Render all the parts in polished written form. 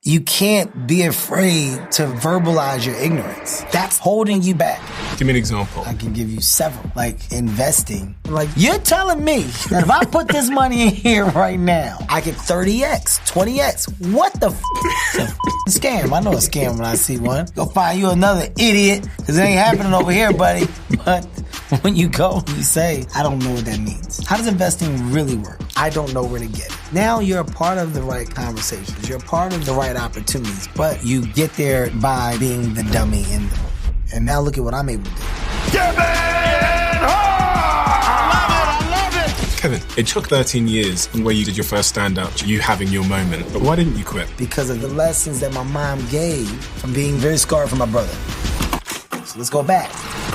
You can't be afraid to verbalize your ignorance. That's holding you back. Give me an example. I can give you several. Like investing. Like, you're telling me that if I put this money in here right now, I get 30x, 20x. What the scam? I know a scam when I see one. Go find you another idiot, because it ain't happening over here, buddy. But when you go and you say, I don't know what that means. How does investing really work? I don't know where to get it. Now you're a part of the right conversations. You're a part of the right opportunities, but you get there by being the dummy in the room. And now look at what I'm able to do. Kevin Hart! I love it! Kevin, it took 13 years from where you did your first stand-up to you having your moment. But why didn't you quit? Because of the lessons that my mom gave from being very scarred from my brother. So let's go back.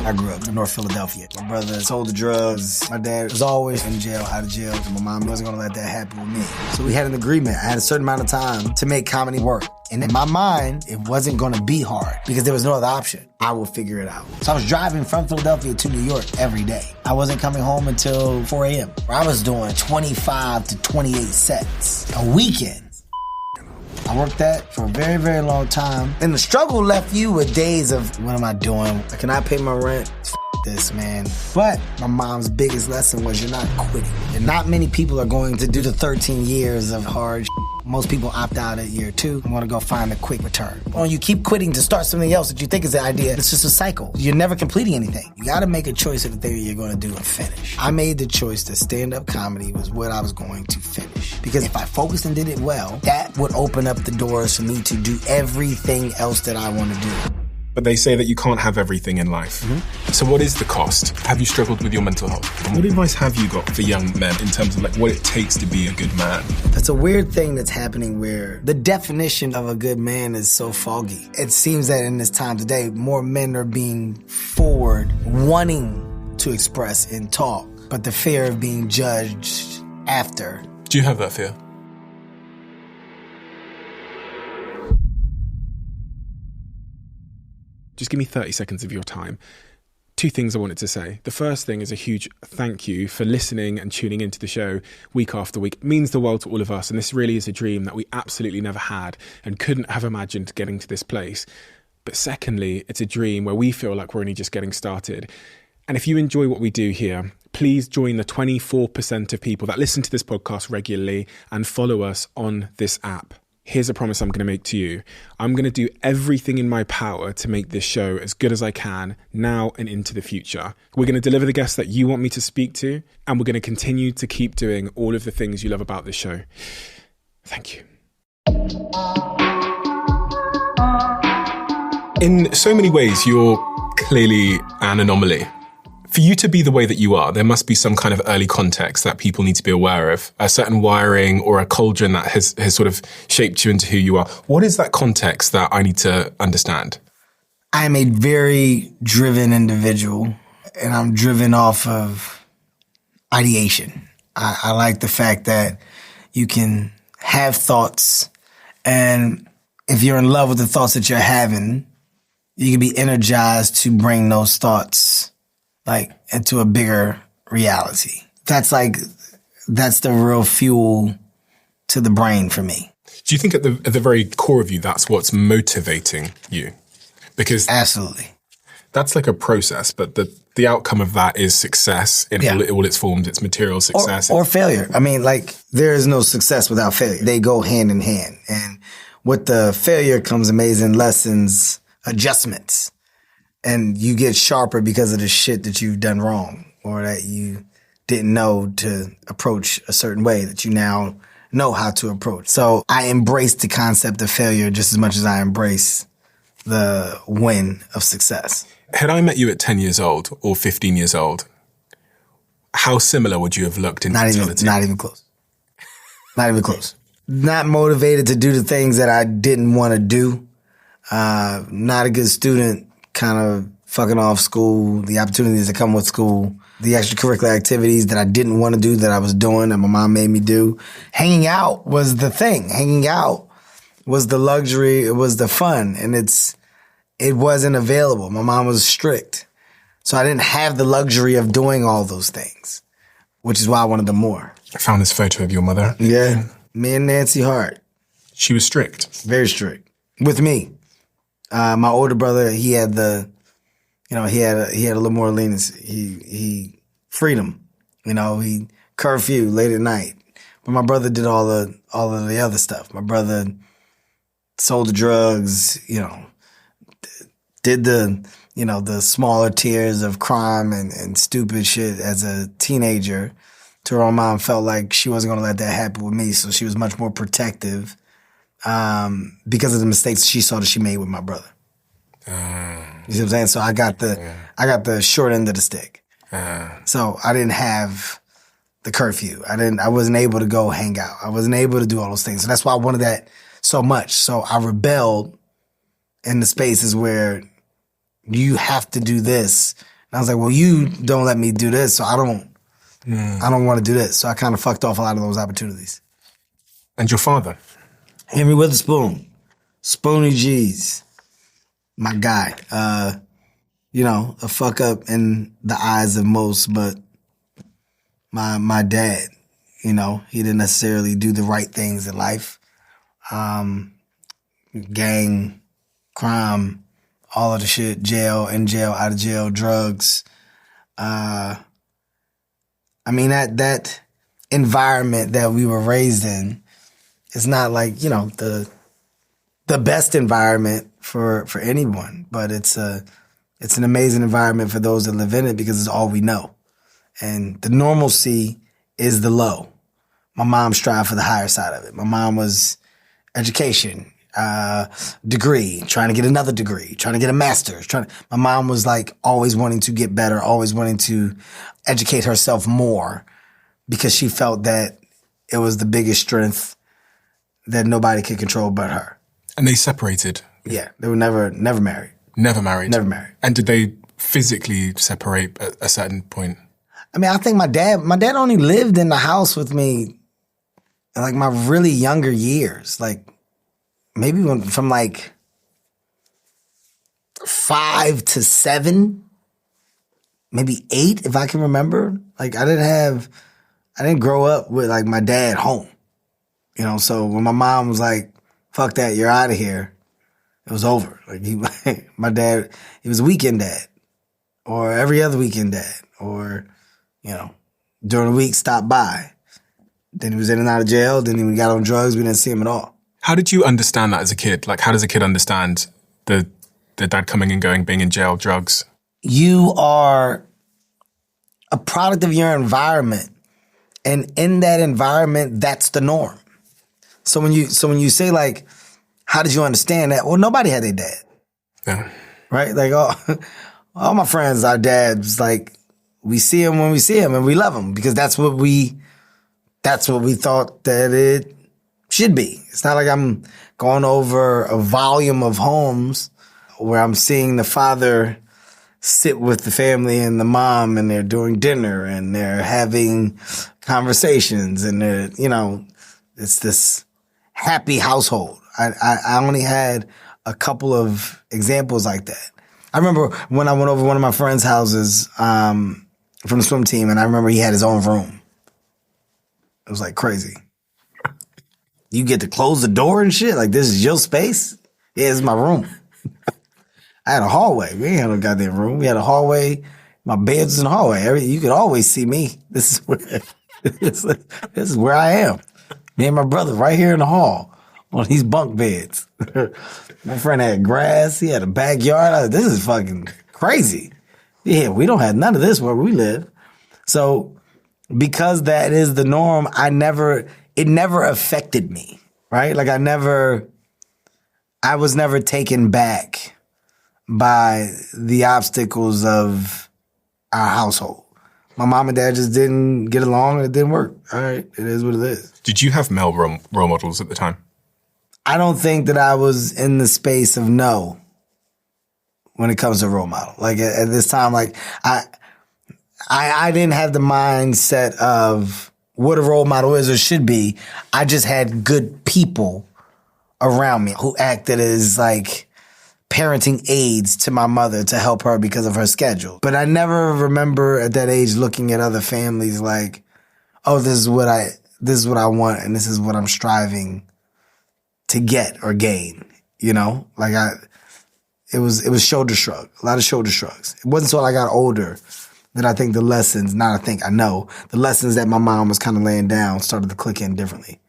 I grew up in North Philadelphia. My brother sold the drugs. My dad was always in jail, out of jail. And my mom wasn't gonna let that happen with me. So we had an agreement. I had a certain amount of time to make comedy work. And in my mind, it wasn't gonna be hard because there was no other option. I will figure it out. So I was driving from Philadelphia to New York every day. I wasn't coming home until 4 a.m. I was doing 25 to 28 sets a weekend. I worked that for a very, very long time. And the struggle left you with days of, what am I doing? Can I pay my rent? This, man. But my mom's biggest lesson was you're not quitting. And not many people are going to do the 13 years of hard shit. Most people opt out at year 2 and want to go find a quick return. When you keep quitting to start something else that you think is the idea, it's just a cycle. You're never completing anything. You got to make a choice of the thing you're going to do and finish. I made the choice that stand-up comedy was what I was going to finish. Because if I focused and did it well, that would open up the doors for me to do everything else that I want to do. But they say that you can't have everything in life. Mm-hmm. So what is the cost? Have you struggled with your mental health? And what advice have you got for young men in terms of like what it takes to be a good man? That's a weird thing that's happening where the definition of a good man is so foggy. It seems that in this time today, more men are being forward, wanting to express and talk, but the fear of being judged after. Do you have that fear? Just give me 30 seconds of your time. 2 things I wanted to say. The first thing is a huge thank you for listening and tuning into the show week after week. It means the world to all of us, and this really is a dream that we absolutely never had and couldn't have imagined getting to this place. But secondly, it's a dream where we feel like we're only just getting started. And if you enjoy what we do here, please join the 24% of people that listen to this podcast regularly and follow us on this app. Here's a promise I'm going to make to you. I'm going to do everything in my power to make this show as good as I can now and into the future. We're going to deliver the guests that you want me to speak to, and we're going to continue to keep doing all of the things you love about this show. Thank you. In so many ways, you're clearly an anomaly. For you to be the way that you are, there must be some kind of early context that people need to be aware of, a certain wiring or a cauldron that has sort of shaped you into who you are. What is that context that I need to understand? I'm a very driven individual, and I'm driven off of ideation. I like the fact that you can have thoughts, and if you're in love with the thoughts that you're having, you can be energized to bring those thoughts into a bigger reality. That's the real fuel to the brain for me. Do you think at the very core of you, that's what's motivating you? Because absolutely, that's like a process, but the outcome of that is success in all its forms. It's material success or failure. I mean, there is no success without failure. They go hand in hand, and with the failure comes amazing lessons, adjustments. And you get sharper because of the shit that you've done wrong or that you didn't know to approach a certain way that you now know how to approach. So I embrace the concept of failure just as much as I embrace the win of success. Had I met you at 10 years old or 15 years old, how similar would you have looked in totality? Not even close. Not even close. Not motivated to do the things that I didn't want to do. Not a good student. Kind of fucking off school, the opportunities that come with school, the extracurricular activities that I didn't want to do that I was doing that my mom made me do. Hanging out was the thing. Hanging out was the luxury. It was the fun. And it wasn't available. My mom was strict. So I didn't have the luxury of doing all those things, which is why I wanted them more. I found this photo of your mother. Yeah. Me and Nancy Hart. She was strict. Very strict with me. My older brother, he had he had a little more leniency. He freedom, he curfew late at night. But my brother did all of the other stuff. My brother sold the drugs, did the smaller tiers of crime and stupid shit as a teenager. To where my mom felt like she wasn't going to let that happen with me, so she was much more protective because of the mistakes she saw that she made with my brother. You see what I'm saying? So I got the short end of the stick. So I didn't have the curfew. I wasn't able to go hang out. I wasn't able to do all those things. So that's why I wanted that so much. So I rebelled in the spaces where you have to do this. And I was like, well, you don't let me do this, so I don't want to do this. So I kind of fucked off a lot of those opportunities. And your father? Henry Witherspoon. Spoonie G's. My guy. A fuck up in the eyes of most, but my dad, he didn't necessarily do the right things in life. Gang, crime, all of the shit, in jail, out of jail, drugs. That environment that we were raised in is not like, the best environment for anyone, but it's an amazing environment for those that live in it because it's all we know. And the normalcy is the low. My mom strived for the higher side of it. My mom was education, degree, trying to get another degree, trying to get a master's. My mom was like always wanting to get better, always wanting to educate herself more because she felt that it was the biggest strength that nobody could control but her. And they separated? Yeah, they were never married. Never married? Never married. And did they physically separate at a certain point? I think my dad only lived in the house with me in like my really younger years. Like maybe from like 5 to 7, maybe 8 if I can remember. Like I didn't grow up with like my dad home. So when my mom was like, fuck that, you're out of here, it was over. Like my dad, he was a weekend dad or every other weekend dad or, during the week stopped by. Then he was in and out of jail. Then he got on drugs. We didn't see him at all. How did you understand that as a kid? Like, how does a kid understand the dad coming and going, being in jail, drugs? You are a product of your environment. And in that environment, that's the norm. So when you say like, how did you understand that? Well, nobody had their dad. Yeah. Right? Like all my friends, our dads, like we see him when we see him and we love him because that's what we thought that it should be. It's not like I'm going over a volume of homes where I'm seeing the father sit with the family and the mom and they're doing dinner and they're having conversations and they're, it's this happy household. I only had a couple of examples like that. I remember when I went over one of my friend's houses from the swim team, and I remember he had his own room. It was like crazy. You get to close the door and shit? Like, this is your space? Yeah, this is my room. I had a hallway. We ain't had no goddamn room. We had a hallway. My bed was in the hallway. You could always see me. This is where I am. Me and my brother right here in the hall on these bunk beds. My friend had grass. He had a backyard. This is fucking crazy. Yeah, we don't have none of this where we live. So because that is the norm, it never affected me, right? Like I was never taken back by the obstacles of our household. My mom and dad just didn't get along and it didn't work. All right, it is what it is. Did you have male role models at the time? I don't think that I was in the space of no when it comes to role model. Like at this time, like I didn't have the mindset of what a role model is or should be. I just had good people around me who acted as like parenting aides to my mother to help her because of her schedule. But I never remember at that age looking at other families like, oh, this is what I want and this is what I'm striving to get or gain, you know? Like it was shoulder shrug, a lot of shoulder shrugs. It wasn't until I got older that I think the lessons, I know, the lessons that my mom was kind of laying down started to click in differently.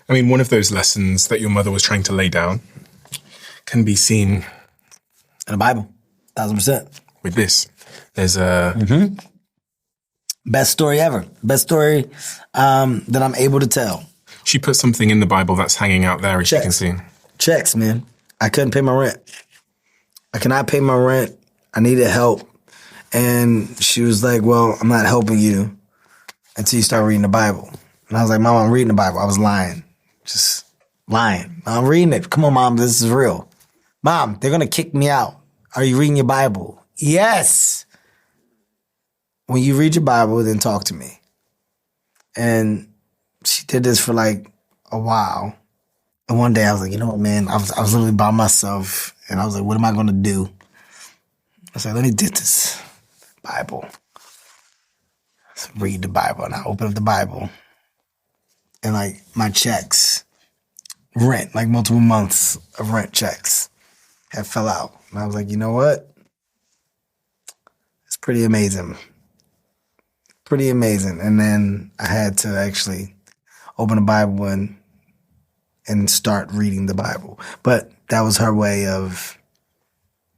I mean, one of those lessons that your mother was trying to lay down can be seen in the Bible, 1000%. With this. There's a... Best story ever. Best story that I'm able to tell. She put something in the Bible that's hanging out there, as you can see. Checks, man. I couldn't pay my rent. I cannot pay my rent. I needed help. And she was like, well, I'm not helping you until you start reading the Bible. And I was like, Mom, I'm reading the Bible. I was lying. Just lying. I'm reading it. Come on, Mom, this is real. Mom, they're going to kick me out. Are you reading your Bible? Yes. When you read your Bible, then talk to me. And she did this for like a while. And one day I was like, you know what, man? I was literally by myself. And I was like, what am I going to do? I was like, let me get this Bible. Let's read the Bible. And I opened up the Bible. And like my checks, rent, like multiple months of rent checks had fell out. And I was like, you know what? It's pretty amazing. Pretty amazing. And then I had to actually open the Bible and start reading the Bible. But that was her way of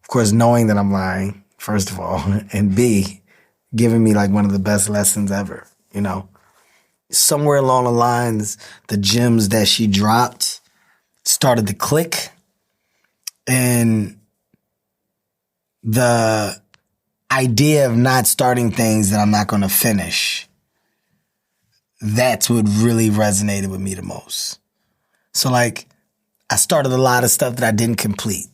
course, knowing that I'm lying, first of all, and B, giving me like one of the best lessons ever, you know. Somewhere along the lines, the gems that she dropped started to click, and the idea of not starting things that I'm not going to finish, that's what really resonated with me the most. So like, I started a lot of stuff that I didn't complete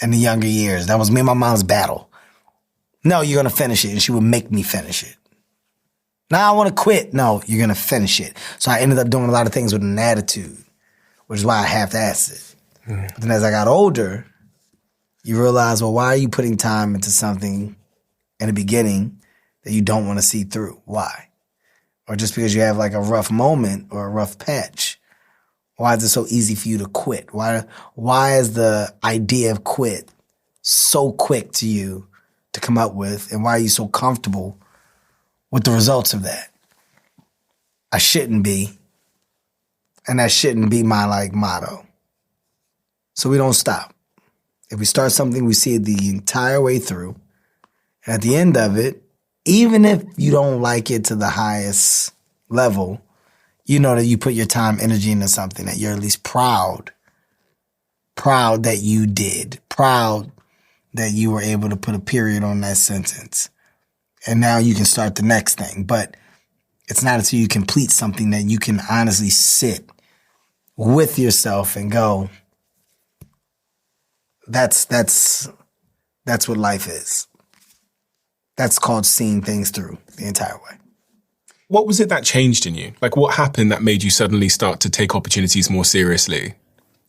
in the younger years. That was me and my mom's battle. No, you're going to finish it. And she would make me finish it. Now I want to quit. No, you're going to finish it. So I ended up doing a lot of things with an attitude, which is why I half-assed it. But then as I got older, you realize, well, why are you putting time into something in the beginning that you don't want to see through? Why? Or just because you have like a rough moment or a rough patch, why is it so easy for you to quit? Why is the idea of quit so quick to you to come up with? And why are you so comfortable with the results of that? I shouldn't be. And that shouldn't be my like motto. So we don't stop. If we start something, we see it the entire way through. And at the end of it, even if you don't like it to the highest level, you know that you put your time, energy into something that you're at least proud that you did, proud that you were able to put a period on that sentence. And now you can start the next thing. But it's not until you complete something that you can honestly sit with yourself and go, that's what life is. That's called seeing things through the entire way. What was it that changed in you? Like, what happened that made you suddenly start to take opportunities more seriously?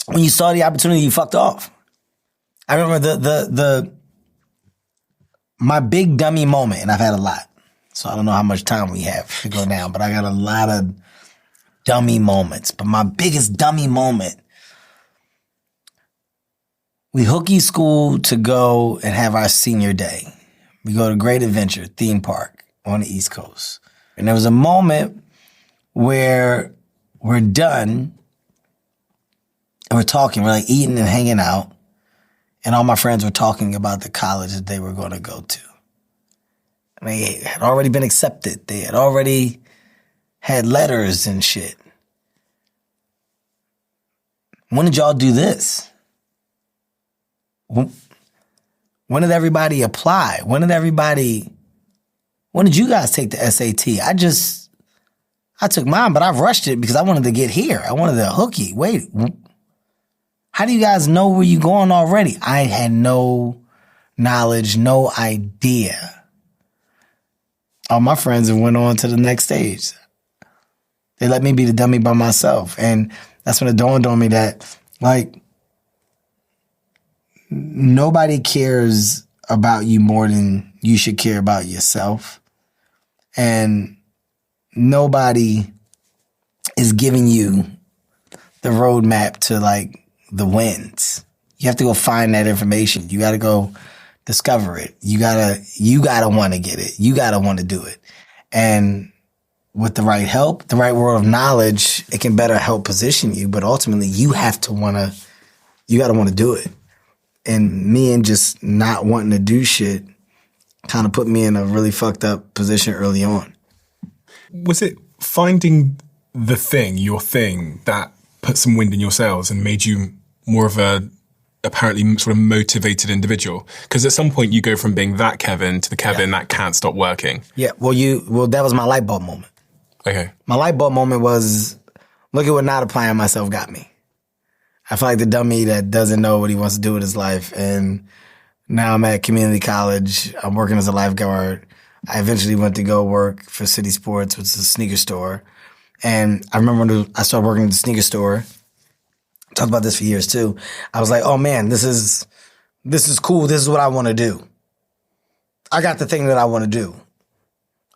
When you saw the opportunity, you fucked off. I remember my big dummy moment, and I've had a lot. So I don't know how much time we have to go down, but I got a lot of dummy moments. But my biggest dummy moment, we hooky school to go and have our senior day. We go to Great Adventure theme park on the East Coast. And there was a moment where we're done and we're talking, we're like eating and hanging out. And all my friends were talking about the college that they were going to go to. And they had already been accepted. They had already had letters and shit. When did y'all do this? When did everybody apply? When did you guys take the SAT? I took mine, but I rushed it because I wanted to get here. I wanted the hooky. Wait, how do you guys know where you're going already? I had no knowledge, no idea. All my friends have went on to the next stage. They let me be the dummy by myself. And that's when it dawned on me that, like, nobody cares about you more than you should care about yourself. And nobody is giving you the roadmap to like the wins. You have to go find that information. You got to go discover it. You gotta want to get it. You gotta want to do it. And with the right help, the right word of knowledge, it can better help position you. But ultimately, you gotta want to do it. And me and just not wanting to do shit kind of put me in a really fucked up position early on. Was it finding the thing, your thing, that put some wind in your sails and made you more of a apparently sort of motivated individual? Because at some point you go from being that Kevin to the Kevin that can't stop working. Yeah, well, that was my light bulb moment. Okay. My light bulb moment was, look at what not applying myself got me. I feel like the dummy that doesn't know what he wants to do with his life. And now I'm at community college. I'm working as a lifeguard. I eventually went to go work for City Sports, which is a sneaker store. And I remember when I started working at the sneaker store, I talked about this for years too. I was like, oh man, this is cool. This is what I want to do. I got the thing that I want to do.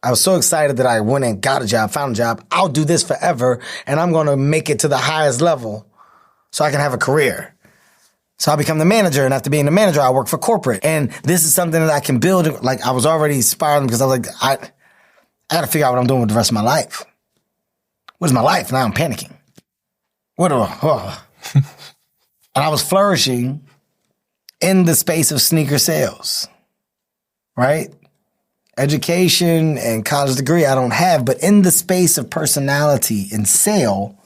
I was so excited that I went and got a job, found a job. I'll do this forever, and I'm going to make it to the highest level so I can have a career. So I become the manager, and after being the manager, I work for corporate. And this is something that I can build. Like, I was already spiraling because I was like, I got to figure out what I'm doing with the rest of my life. What is my life? Now I'm panicking. And I was flourishing in the space of sneaker sales, right? Education and college degree I don't have, but in the space of personality and sale,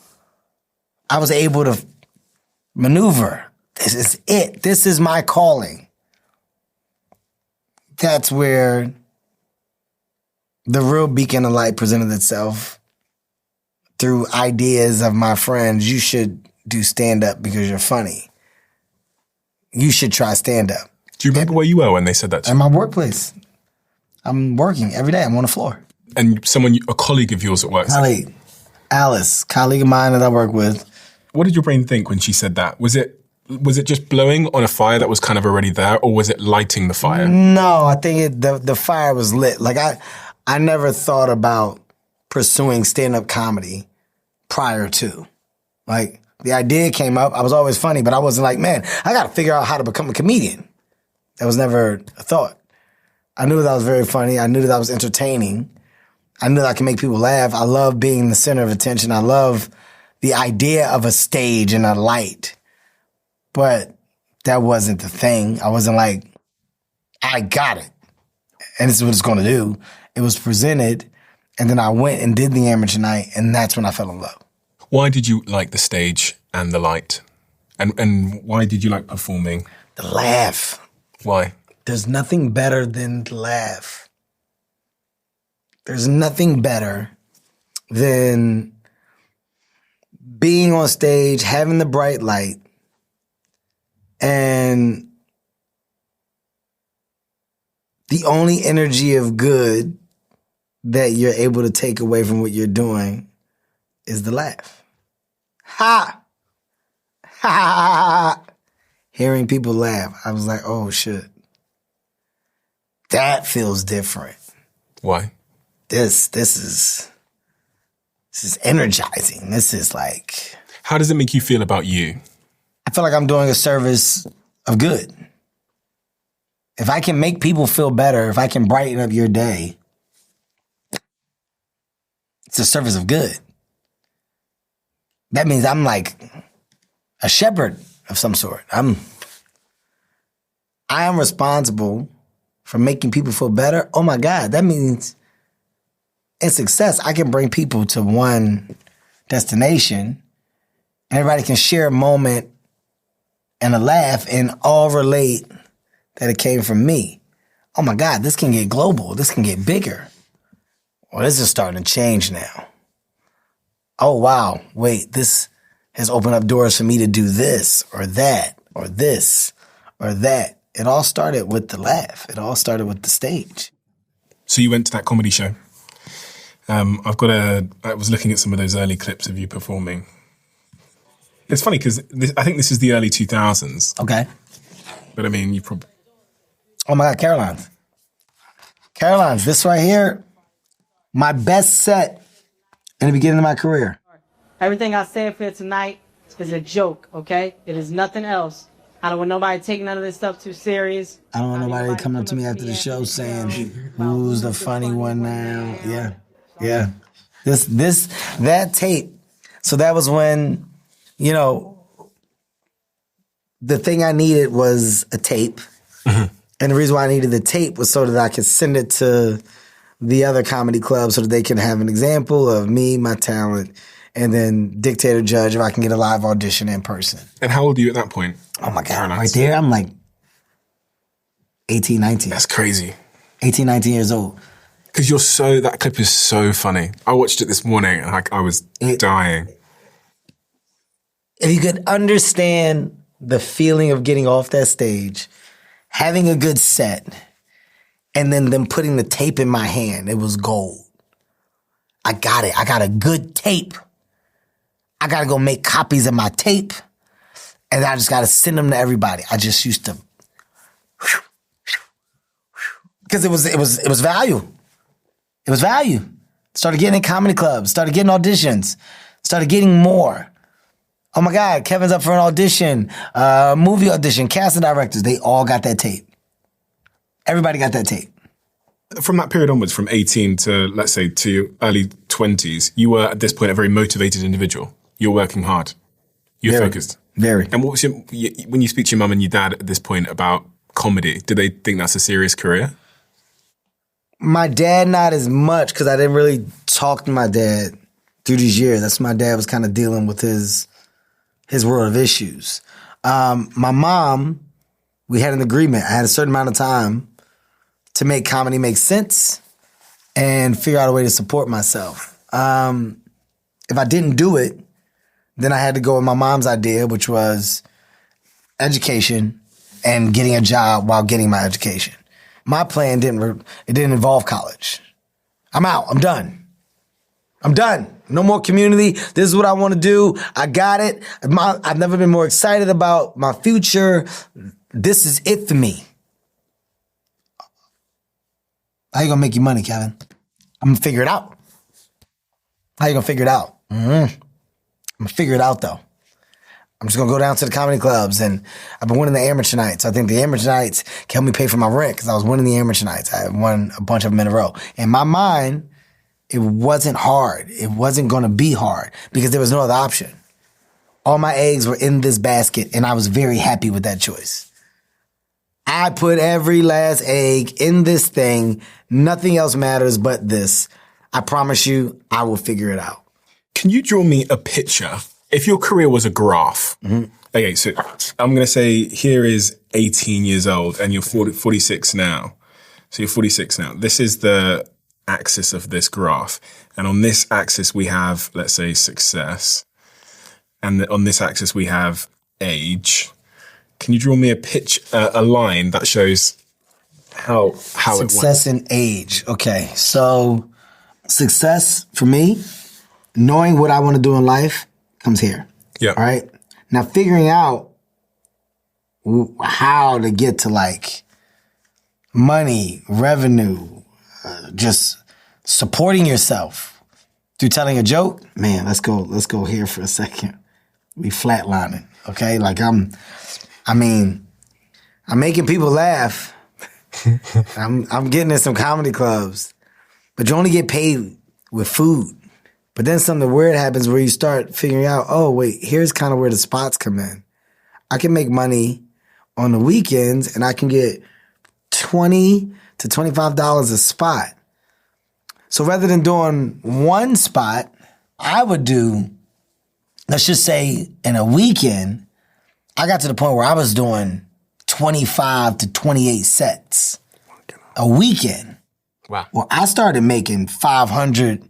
I was able to maneuver. This is it. This is my calling. That's where the real beacon of light presented itself through ideas of my friends. You should do stand-up because you're funny. You should try stand-up. Do you remember where you were when they said that to you? In my workplace. I'm working every day. I'm on the floor. And a colleague of yours at work. Colleague, Alice, colleague of mine that I work with. What did your brain think when she said that? Was it just blowing on a fire that was kind of already there, or was it lighting the fire? No, I think the fire was lit. Like I never thought about pursuing stand-up comedy prior to. Like, the idea came up. I was always funny, but I wasn't like, man, I got to figure out how to become a comedian. That was never a thought. I knew that I was very funny. I knew that I was entertaining. I knew that I could make people laugh. I love being the center of attention. I love the idea of a stage and a light. But that wasn't the thing. I wasn't like, I got it. And this is what it's going to do. It was presented, and then I went and did the amateur night, and that's when I fell in love. Why did you like the stage and the light? And why did you like performing? The laugh. Why? There's nothing better than to laugh. There's nothing better than being on stage, having the bright light, and the only energy of good that you're able to take away from what you're doing is the laugh. Ha! Ha! Ha! Hearing people laugh, I was like, oh shit. That feels different. Why? This is energizing. This is like... How does it make you feel about you? I feel like I'm doing a service of good. If I can make people feel better, if I can brighten up your day, it's a service of good. That means I'm like a shepherd of some sort. I am responsible for making people feel better. Oh my God, that means in success, I can bring people to one destination. Everybody can share a moment and a laugh and all relate that it came from me. Oh my God, this can get global. This can get bigger. Well, this is starting to change now. Oh wow, wait, this has opened up doors for me to do this or that or this or that. It all started with the laugh. It all started with the stage. So you went to that comedy show. I was looking at some of those early clips of you performing. It's funny because I think this is the early 2000s. Okay. But I mean, you probably... Oh my God, Caroline's, this right here, my best set in the beginning of my career. Everything I said for tonight, is a joke, okay? It is nothing else. I don't want nobody taking none of this stuff too serious. I don't want nobody coming up to me after the show saying, who's the funny one now? Yeah. That tape. So that was when, you know, the thing I needed was a tape. Mm-hmm. And the reason why I needed the tape was so that I could send it to the other comedy clubs so that they can have an example of me, my talent, and then dictate or judge if I can get a live audition in person. And how old are you at that point? Oh my God, right there, I'm like 18, 19. That's crazy. 18, 19 years old. Because that clip is so funny. I watched it this morning and I was dying. If you could understand the feeling of getting off that stage, having a good set, and then them putting the tape in my hand, it was gold. I got it. I got a good tape. I got to go make copies of my tape, and I just got to send them to everybody. I just used to, because it was value. It was value. Started getting in comedy clubs, started getting auditions, started getting more. Oh my God, Kevin's up for an audition, movie audition, casting directors, they all got that tape. Everybody got that tape. From that period onwards, from 18 to, let's say, to your early 20s, you were, at this point, a very motivated individual. You're working hard. You're focused. Very. And what was when you speak to your mum and your dad at this point about comedy, do they think that's a serious career? My dad, not as much, because I didn't really talk to my dad through these years. That's when my dad was kind of dealing with his world of issues. My mom, we had an agreement. I had a certain amount of time to make comedy make sense and figure out a way to support myself. If I didn't do it, then I had to go with my mom's idea, which was education and getting a job while getting my education. My plan didn't involve college. I'm out. I'm done. No more community. This is what I want to do. I got it. I've never been more excited about my future. This is it for me. How you gonna make your money, Kevin? I'm gonna figure it out. How you gonna figure it out? I'm gonna figure it out, though. I'm just gonna go down to the comedy clubs, and I've been winning the amateur nights. I think the amateur nights can help me pay for my rent because I was winning the amateur nights. I won a bunch of them in a row. In my mind, it wasn't hard. It wasn't gonna be hard because there was no other option. All my eggs were in this basket, and I was very happy with that choice. I put every last egg in this thing. Nothing else matters but this. I promise you, I will figure it out. Can you draw me a picture? If your career was a graph, okay, so I'm going to say here is 18 years old and you're 46 now. So you're 46 now. This is the axis of this graph. And on this axis, we have, let's say, success. And on this axis, we have age. Can you draw me a line that shows how success it went? and age. Okay, so success for me, knowing what I want to do in life comes here. Yeah. All right. Now figuring out how to get to like money, revenue, just supporting yourself through telling a joke. Man, let's go here for a second. We flatlining. Okay. Like I'm making people laugh. I'm getting in some comedy clubs, but you only get paid with food. But then something weird happens where you start figuring out, oh, wait, here's kind of where the spots come in. I can make money on the weekends and I can get $20 to $25 a spot. So rather than doing one spot, I would do, let's just say in a weekend, I got to the point where I was doing 25 to 28 sets a weekend. Wow. Well, I started making $500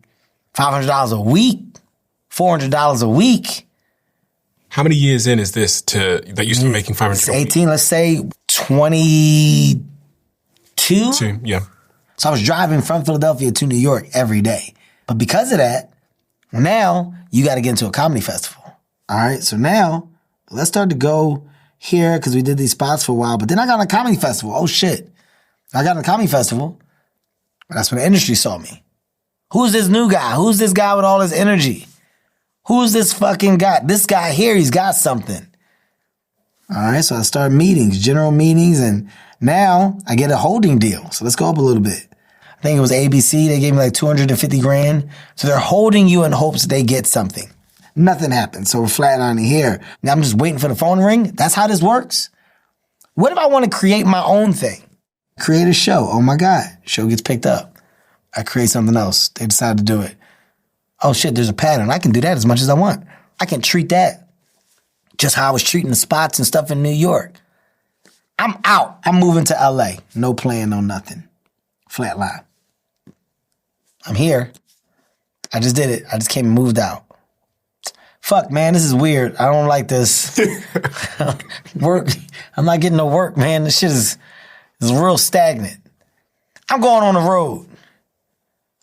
a week, $400 a week. How many years in is this that you started making 500? 18, let's say 22. Yeah. So I was driving from Philadelphia to New York every day. But because of that, now you got to get into a comedy festival. All right. So now let's start to go here because we did these spots for a while. But then I got on a comedy festival. Oh shit. I got on a comedy festival. That's when the industry saw me. Who's this new guy? Who's this guy with all this energy? Who's this fucking guy? This guy here, he's got something. All right, so I started meetings, general meetings, and now I get a holding deal. So let's go up a little bit. I think it was ABC. They gave me like 250 grand. So they're holding you in hopes that they get something. Nothing happened. So we're flatlining here. Now I'm just waiting for the phone to ring. That's how this works. What if I want to create my own thing? Create a show. Oh my God. Show gets picked up. I create something else. They decide to do it. Oh shit, there's a pattern. I can do that as much as I want. I can treat that just how I was treating the spots and stuff in New York. I'm out. I'm moving to LA. No plan, no nothing. Flatline. I'm here. I just did it. I just came and moved out. Fuck, man, this is weird. I don't like this. Work. I'm not getting no work, man. This shit is real stagnant. I'm going on the road.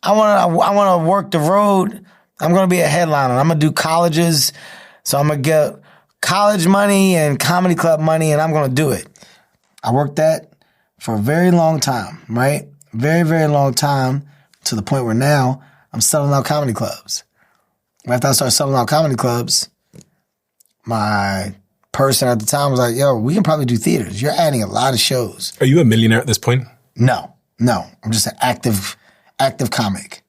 I want to work the road. I'm going to be a headliner. I'm going to do colleges. So I'm going to get college money and comedy club money, and I'm going to do it. I worked that for a very long time, right? Very, very long time, to the point where now I'm selling out comedy clubs. After I started selling out comedy clubs, my person at the time was like, yo, we can probably do theaters. You're adding a lot of shows. Are you a millionaire at this point? No. I'm just an active comic.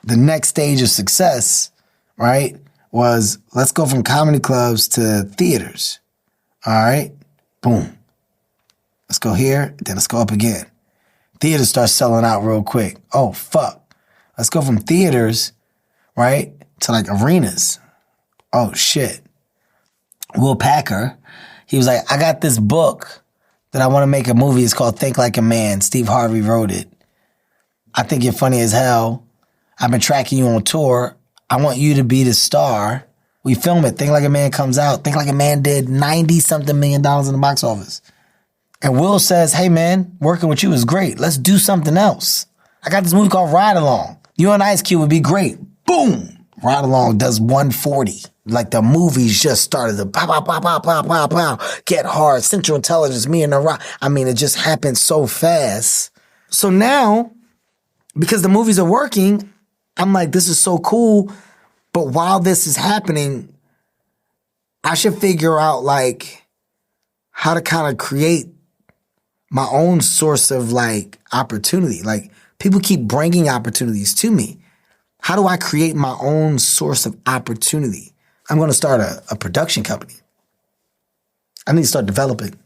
The next stage of success, right, was let's go from comedy clubs to theaters. All right? Boom. Let's go here, then let's go up again. Theaters start selling out real quick. Oh, fuck. Let's go from theaters, right, to like arenas. Oh, shit. Will Packer, he was like, I got this book that I want to make a movie. It's called Think Like a Man. Steve Harvey wrote it. I think you're funny as hell. I've been tracking you on tour. I want you to be the star. We film it. Think Like a Man comes out. Think Like a Man did $90-something million in the box office. And Will says, hey, man, working with you is great. Let's do something else. I got this movie called Ride Along. You and Ice Cube would be great. Boom. Ride Along does 140. Like the movies just started to pow, pow, pow, pow, pow, pow, pow. Get Hard, Central Intelligence, Me and the Rock. I mean, it just happened so fast. So now, because the movies are working, I'm like, this is so cool. But while this is happening, I should figure out like how to kind of create my own source of like opportunity. Like people keep bringing opportunities to me. How do I create my own source of opportunity? I'm going to start a production company. I need to start developing.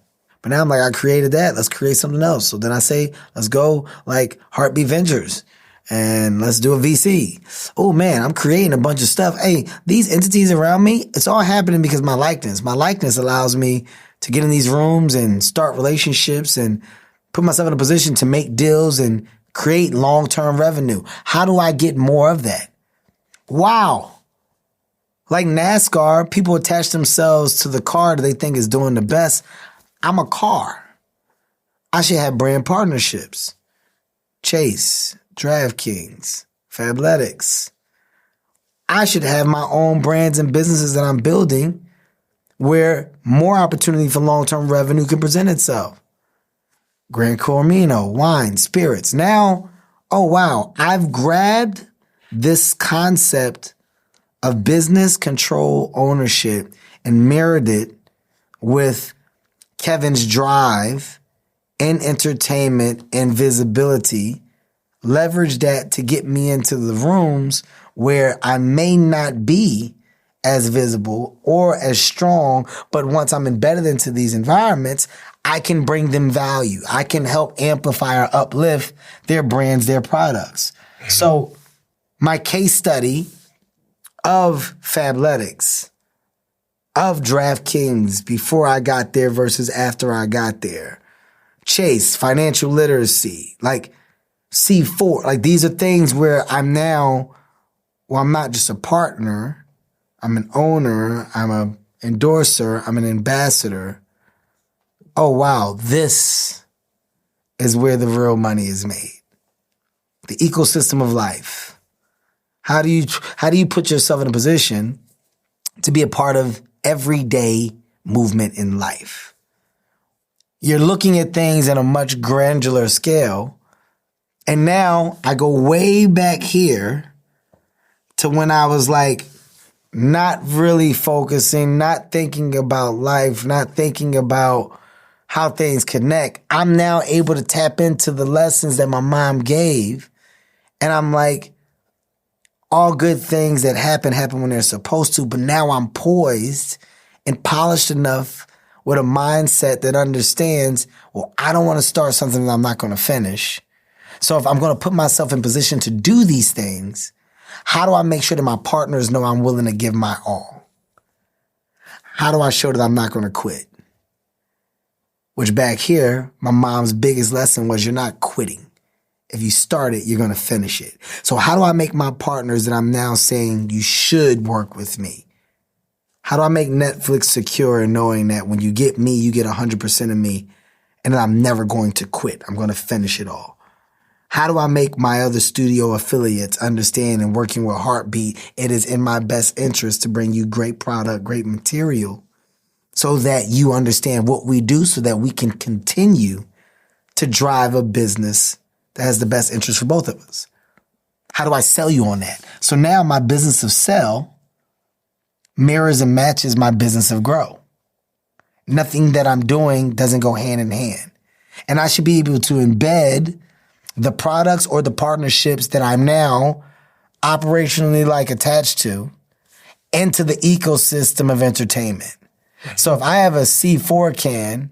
But now I'm like, I created that. Let's create something else. So then I say, let's go like Hartbeat Ventures and let's do a VC. Oh man, I'm creating a bunch of stuff. Hey, these entities around me, it's all happening because of my likeness. My likeness allows me to get in these rooms and start relationships and put myself in a position to make deals and create long-term revenue. How do I get more of that? Wow. Like NASCAR, people attach themselves to the car that they think is doing the best. I'm a car. I should have brand partnerships. Chase, DraftKings, Fabletics. I should have my own brands and businesses that I'm building where more opportunity for long-term revenue can present itself. Gran Cormino, wine, spirits. Now, oh wow, I've grabbed this concept of business control ownership and mirrored it with Kevin's drive and entertainment and visibility. Leverage that to get me into the rooms where I may not be as visible or as strong, but once I'm embedded into these environments, I can bring them value. I can help amplify or uplift their brands, their products. So my case study of Fabletics, of DraftKings before I got there versus after I got there, Chase, financial literacy, like C4, like these are things where I'm now, well, I'm not just a partner, I'm an owner, I'm an endorser, I'm an ambassador. Oh, wow, this is where the real money is made. The ecosystem of life. How do you put yourself in a position to be a part of everyday movement in life? You're looking at things at a much granular scale. And now I go way back here to when I was like not really focusing, not thinking about life, not thinking about how things connect, I'm now able to tap into the lessons that my mom gave. And I'm like, all good things that happen when they're supposed to, but now I'm poised and polished enough with a mindset that understands, well, I don't want to start something that I'm not going to finish. So if I'm going to put myself in position to do these things, how do I make sure that my partners know I'm willing to give my all? How do I show that I'm not going to quit? Which back here, my mom's biggest lesson was you're not quitting. If you start it, you're going to finish it. So how do I make my partners that I'm now saying you should work with me? How do I make Netflix secure in knowing that when you get me, you get 100% of me, and that I'm never going to quit. I'm going to finish it all. How do I make my other studio affiliates understand and working with Hartbeat, it is in my best interest to bring you great product, great material, so that you understand what we do so that we can continue to drive a business that has the best interest for both of us? How do I sell you on that? So now my business of sell mirrors and matches my business of grow. Nothing that I'm doing doesn't go hand in hand. And I should be able to embed the products or the partnerships that I'm now operationally attached to into the ecosystem of entertainment. So if I have a C4 can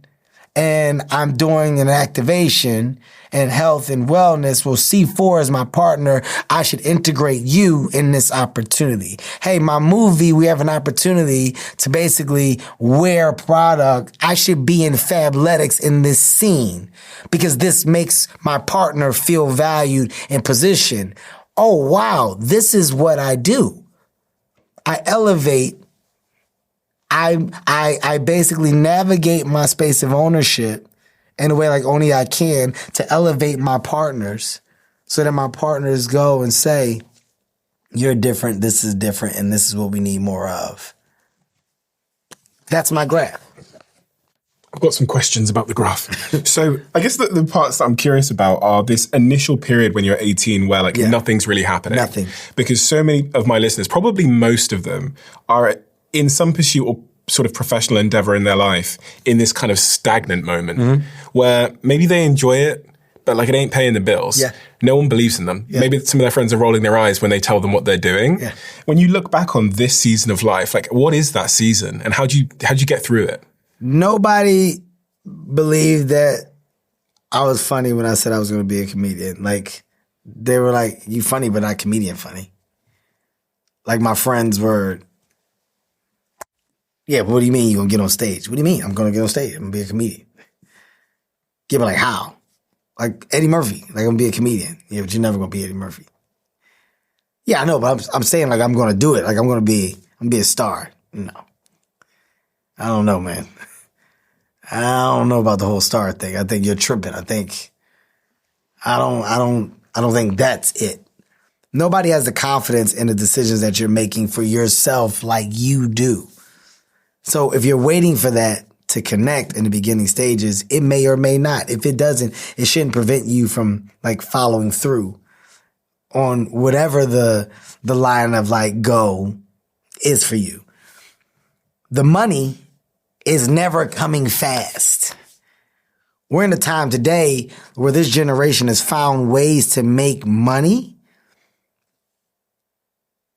and I'm doing an activation and health and wellness, well, C4 is my partner. I should integrate you in this opportunity. Hey, my movie, we have an opportunity to basically wear product. I should be in Fabletics in this scene because this makes my partner feel valued and positioned. Oh, wow, this is what I do. I elevate. I basically navigate my space of ownership in a way like only I can to elevate my partners so that my partners go and say, you're different, this is different, and this is what we need more of. That's my graph. I've got some questions about the graph. So I guess the parts that I'm curious about are this initial period when you're 18 where nothing's really happening. Nothing. Because so many of my listeners, probably most of them, are in some pursuit or sort of professional endeavor in their life in this kind of stagnant moment where maybe they enjoy it, but it ain't paying the bills. Yeah. No one believes in them. Yeah. Maybe some of their friends are rolling their eyes when they tell them what they're doing. Yeah. When you look back on this season of life, what is that season and how'd you get through it? Nobody believed that I was funny when I said I was going to be a comedian. They were like, you funny, but not comedian funny. My friends were, yeah, but what do you mean you're going to get on stage? What do you mean? I'm going to get on stage. I'm going to be a comedian. Yeah, but how? Eddie Murphy. I'm going to be a comedian. Yeah, but you're never going to be Eddie Murphy. Yeah, I know, but I'm saying I'm going to do it. I'm going to be a star. No. I don't know, man. I don't know about the whole star thing. I think you're tripping. I don't think that's it. Nobody has the confidence in the decisions that you're making for yourself like you do. So if you're waiting for that to connect in the beginning stages, it may or may not. If it doesn't, it shouldn't prevent you from following through on whatever the line of go is for you. The money is never coming fast. We're in a time today where this generation has found ways to make money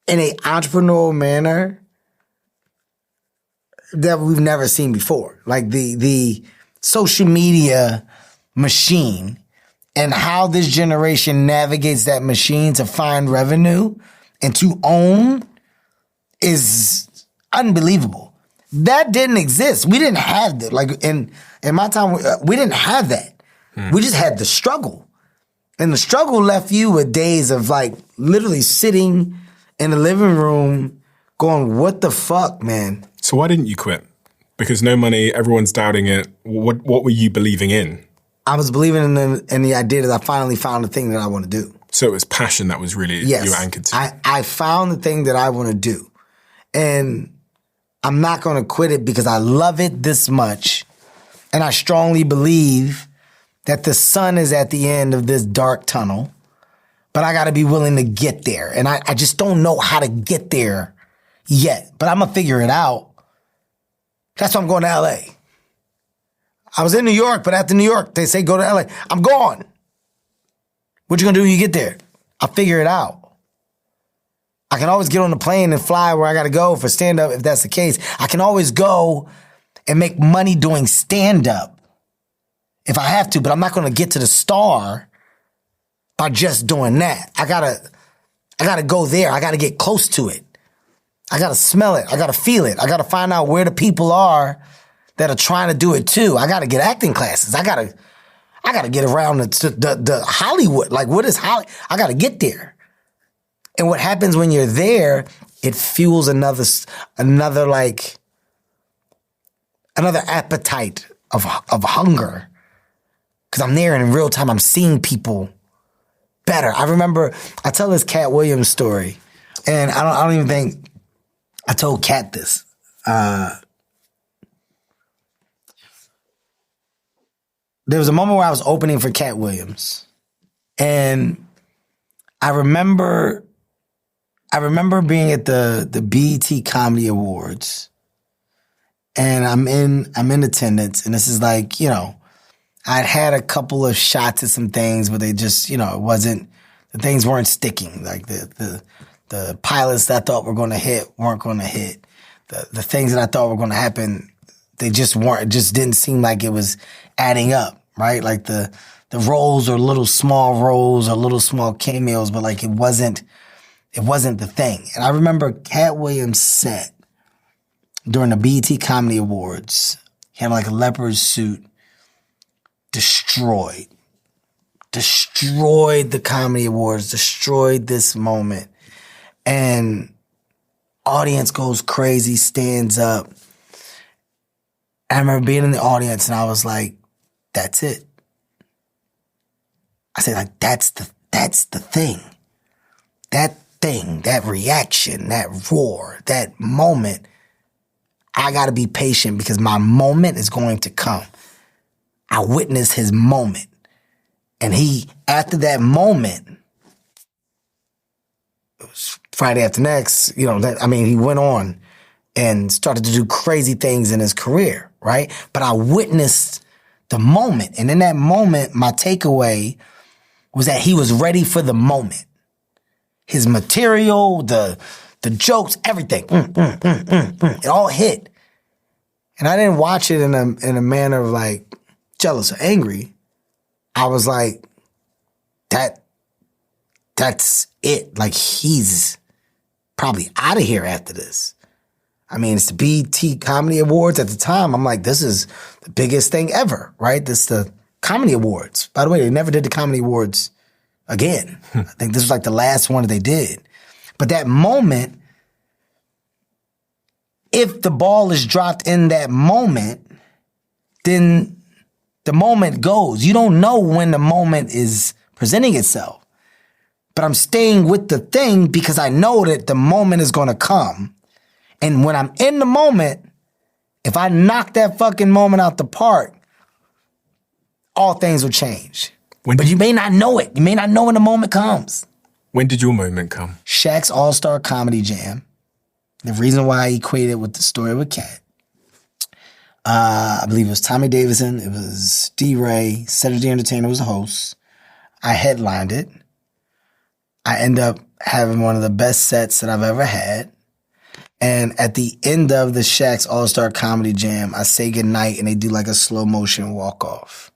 in an entrepreneurial manner that we've never seen before. The social media machine and how this generation navigates that machine to find revenue and to own is unbelievable. That didn't exist. We didn't have that. In my time, we didn't have that. We just had the struggle. And the struggle left you with days of literally sitting in the living room going, what the fuck, man? So why didn't you quit? Because no money, everyone's doubting it. What were you believing in? I was believing in the idea that I finally found the thing that I want to do. So it was passion that was really you were anchored to. I found the thing that I want to do. And I'm not going to quit it because I love it this much. And I strongly believe that the sun is at the end of this dark tunnel. But I got to be willing to get there. And I just don't know how to get there yet, but I'm going to figure it out. That's why I'm going to LA. I was in New York, but after New York, they say go to LA. I'm gone. What you going to do when you get there? I'll figure it out. I can always get on the plane and fly where I got to go for stand-up if that's the case. I can always go and make money doing stand-up if I have to, but I'm not going to get to the star by just doing that. I gotta go there. I gotta get close to it. I gotta smell it. I gotta feel it. I gotta find out where the people are that are trying to do it too. I gotta get acting classes. I gotta get around the Hollywood. Like, what is Hollywood? I gotta get there. And what happens when you're there, it fuels another appetite of hunger. Because I'm there and in real time, I'm seeing people better. I remember, I tell this Cat Williams story, and I don't even think I told Cat this. There was a moment where I was opening for Cat Williams, and I remember being at the BET Comedy Awards, and I'm in attendance, and this is like, you know, I'd had a couple of shots at some things, but they just, you know, the things weren't sticking. Like the pilots that I thought were going to hit weren't going to hit. The things that I thought were going to happen, they just weren't. It just didn't seem like it was adding up, right? Like the roles are little small roles or little small cameos, but like it wasn't the thing. And I remember Cat Williams' set during the BET Comedy Awards. He had like a leopard suit. Destroyed the Comedy Awards, destroyed this moment. And audience goes crazy, stands up. I remember being in the audience and I was like, that's it. I said, like, that's the thing. That thing, that reaction, that roar, that moment. I gotta be patient because my moment is going to come. I witnessed his moment. And after that moment, it was Friday After Next, you know, he went on and started to do crazy things in his career, right? But I witnessed the moment. And in that moment, my takeaway was that he was ready for the moment. His material, the jokes, everything. It all hit. And I didn't watch it in a manner of like, jealous or angry. I was like, that's it. Like, he's probably out of here after this. I mean, it's the BET Comedy Awards at the time. I'm like, this is the biggest thing ever, right? This is the Comedy Awards. By the way, they never did the Comedy Awards again. I think this was like the last one that they did. But that moment, if the ball is dropped in that moment, then the moment goes. You don't know when the moment is presenting itself. But I'm staying with the thing because I know that the moment is going to come. And when I'm in the moment, if I knock that fucking moment out the park, all things will change. But you may not know it. You may not know when the moment comes. When did your moment come? Shaq's All-Star Comedy Jam. The reason why I equated with the story with Cat. I believe it was Tommy Davidson. It was D-Ray. Cedric the Entertainer was the host. I headlined it. I end up having one of the best sets that I've ever had. And at the end of the Shaq's All-Star Comedy Jam, I say goodnight and they do like a slow motion walk-off.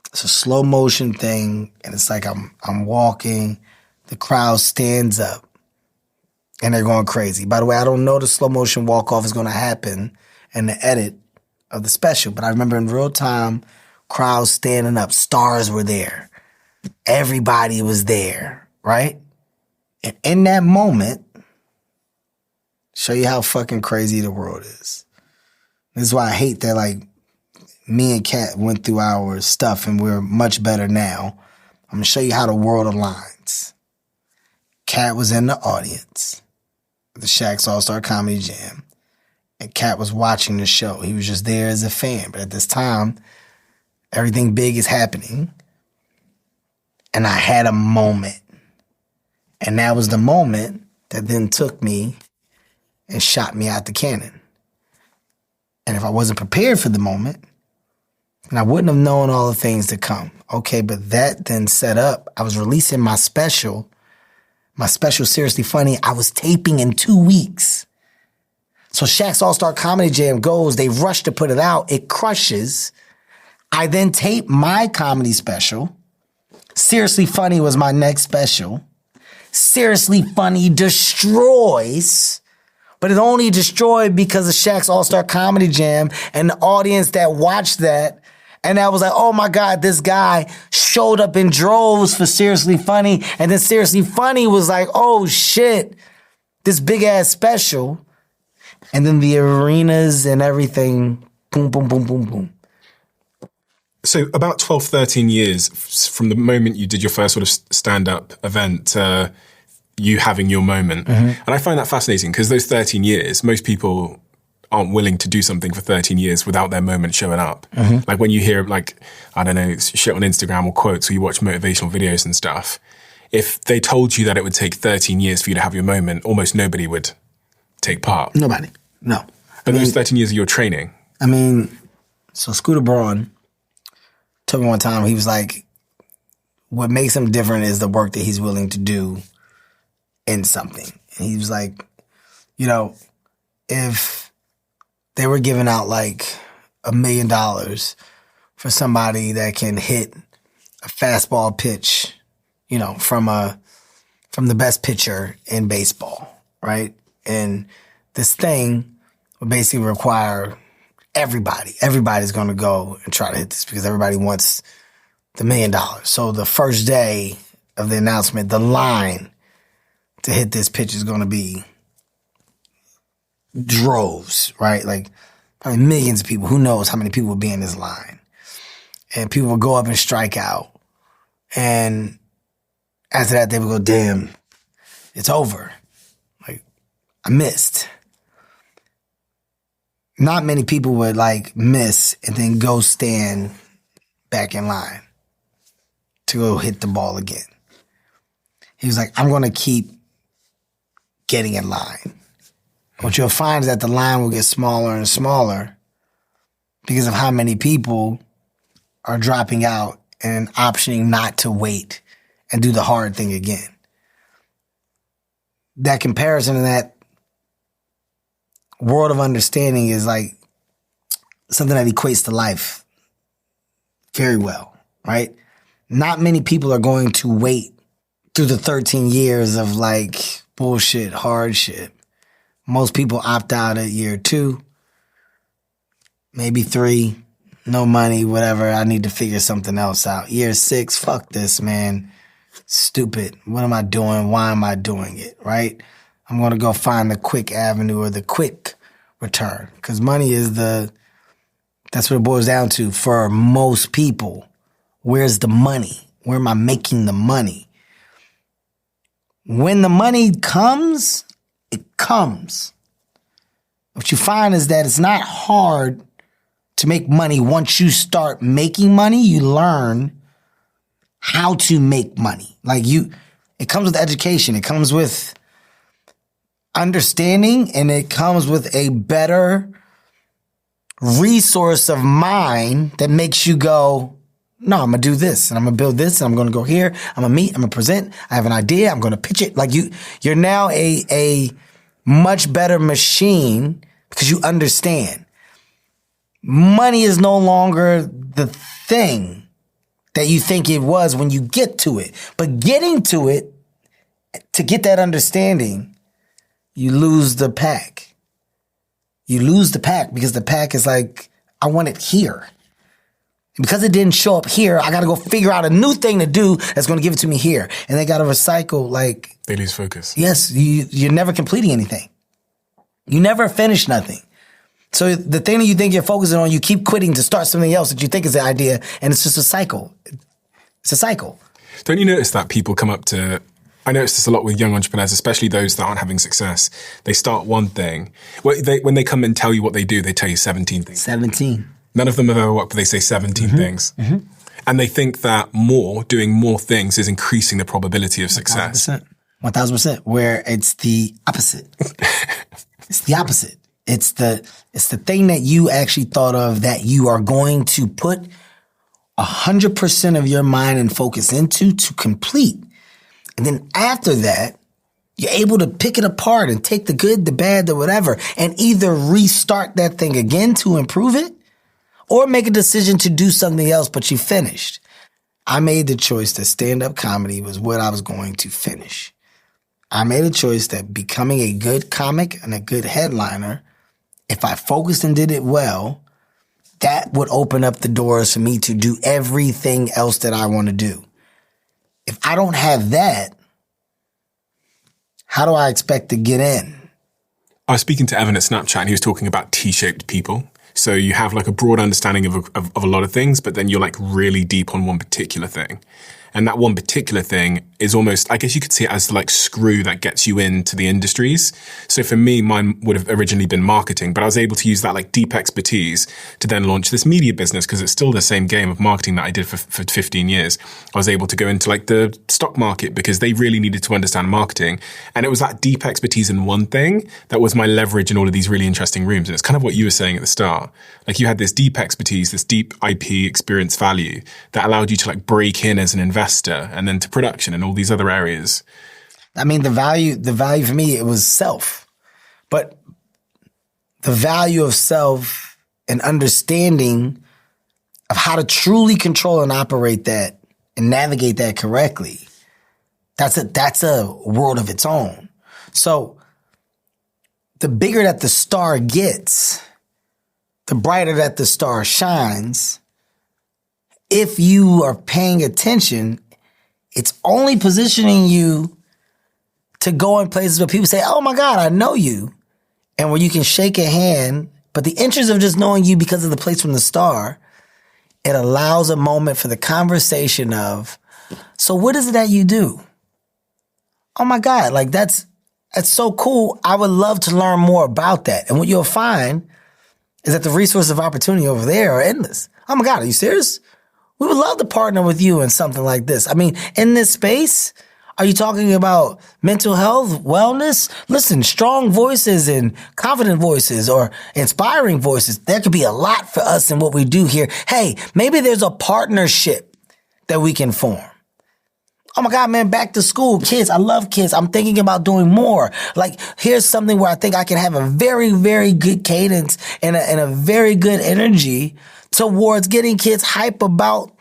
It's a slow motion thing, and it's like I'm walking, the crowd stands up, and they're going crazy. By the way, I don't know the slow motion walk-off is going to happen in the edit of the special, but I remember in real time, crowds standing up, stars were there. Everybody was there, right? And in that moment, show you how fucking crazy the world is. This is why I hate that, like, me and Kat went through our stuff and we're much better now. I'm going to show you how the world aligns. Kat was in the audience at the Shaq's All-Star Comedy Jam, and Kat was watching the show. He was just there as a fan. But at this time, everything big is happening. And I had a moment. And that was the moment that then took me and shot me out the cannon. And if I wasn't prepared for the moment, then I wouldn't have known all the things to come. Okay, but that then set up, I was releasing my special Seriously Funny. I was taping in 2 weeks. So Shaq's All-Star Comedy Jam goes, they rush to put it out, it crushes. I then tape my comedy special. Seriously Funny was my next special. Seriously Funny destroys, but it only destroyed because of Shaq's All-Star Comedy Jam and the audience that watched that. And I was like, oh my God, this guy showed up in droves for Seriously Funny. And then Seriously Funny was like, oh shit, this big ass special. And then the arenas and everything, boom, boom, boom, boom, boom. So about 12, 13 years from the moment you did your first sort of stand-up event, you having your moment. And I find that fascinating because those 13 years, most people aren't willing to do something for 13 years without their moment showing up. Like when you hear like, I don't know, shit on Instagram or quotes or you watch motivational videos and stuff, if they told you that it would take 13 years for you to have your moment, almost nobody would take part. Nobody. No. But those 13 years of your training. I mean, so Scooter Braun told me one time, he was like, what makes him different is the work that he's willing to do in something. And he was like, you know, if they were giving out like $1 million for somebody that can hit a fastball pitch, you know, from the best pitcher in baseball, right? And this thing would basically require everybody's going to go and try to hit this because everybody wants the $1 million. So the first day of the announcement, the line to hit this pitch is going to be droves, right? Like probably millions of people. Who knows how many people will be in this line? And people will go up and strike out. And after that, they would go, damn, it's over. Like, I missed. Not many people would like miss and then go stand back in line to go hit the ball again. He was like, I'm going to keep getting in line. What you'll find is that the line will get smaller and smaller because of how many people are dropping out and optioning not to wait and do the hard thing again. That comparison and that world of understanding is like something that equates to life very well, right? Not many people are going to wait through the 13 years of like bullshit, hardship. Most people opt out at year 2, maybe 3, no money, whatever. I need to figure something else out. Year 6, fuck this, man. Stupid. What am I doing? Why am I doing it, right? I'm going to go find the quick avenue or the quick return because money is that's what it boils down to for most people. Where's the money? Where am I making the money? When the money comes, it comes. What you find is that it's not hard to make money. Once you start making money, you learn how to make money. Like it comes with education. It comes with understanding, and it comes with a better resource of mind that makes you go, no, I'm going to do this, and I'm going to build this, and I'm going to go here. I'm going to meet, I'm going to present. I have an idea. I'm going to pitch it. Like you're now a much better machine because you understand. Money is no longer the thing that you think it was when you get to it. But getting to it, to get that understanding, you lose the pack. You lose the pack because the pack is like, I want it here. And because it didn't show up here, I got to go figure out a new thing to do that's going to give it to me here. And they got to recycle, like... They lose focus. Yes, you're never completing anything. You never finish nothing. So the thing that you think you're focusing on, you keep quitting to start something else that you think is the idea, and it's just a cycle. It's a cycle. Don't you notice that people come up to... I notice this a lot with young entrepreneurs, especially those that aren't having success. They start one thing. When they come and tell you what they do, they tell you 17 things. 17. None of them have ever worked, but they say 17 things. Mm-hmm. And they think that doing more things is increasing the probability of success. 1,000%. Where it's the opposite. It's the opposite. It's the thing that you actually thought of that you are going to put 100% of your mind and focus into to complete. And then after that, you're able to pick it apart and take the good, the bad, the whatever, and either restart that thing again to improve it or make a decision to do something else, but you finished. I made the choice that stand-up comedy was what I was going to finish. I made a choice that becoming a good comic and a good headliner, if I focused and did it well, that would open up the doors for me to do everything else that I want to do. If I don't have that, how do I expect to get in? I was speaking to Evan at Snapchat and he was talking about T-shaped people. So you have like a broad understanding of a lot of things, but then you're like really deep on one particular thing. And that one particular thing is almost, I guess you could see it as the like screw that gets you into the industries. So for me, mine would have originally been marketing, but I was able to use that like deep expertise to then launch this media business because it's still the same game of marketing that I did for 15 years. I was able to go into like the stock market because they really needed to understand marketing. And it was that deep expertise in one thing that was my leverage in all of these really interesting rooms. And it's kind of what you were saying at the start. Like you had this deep expertise, this deep IP experience value that allowed you to like break in as an investor and then to production and all these other areas. I mean, the value for me, it was self. But the value of self and understanding of how to truly control and operate that and navigate that correctly, that's a world of its own. So the bigger that the star gets, the brighter that the star shines. If you are paying attention, it's only positioning you to go in places where people say, oh my God, I know you. And where you can shake a hand, but the interest of just knowing you because of the place from the star, it allows a moment for the conversation of, so what is it that you do? Oh my God, like that's so cool. I would love to learn more about that. And what you'll find is that the resources of opportunity over there are endless. Oh my God, are you serious? We would love to partner with you in something like this. I mean, in this space, are you talking about mental health, wellness? Listen, strong voices and confident voices or inspiring voices. There could be a lot for us in what we do here. Hey, maybe there's a partnership that we can form. Oh my God, man, back to school. Kids, I love kids. I'm thinking about doing more. Like, here's something where I think I can have a very, very good cadence and a very good energy towards getting kids hype about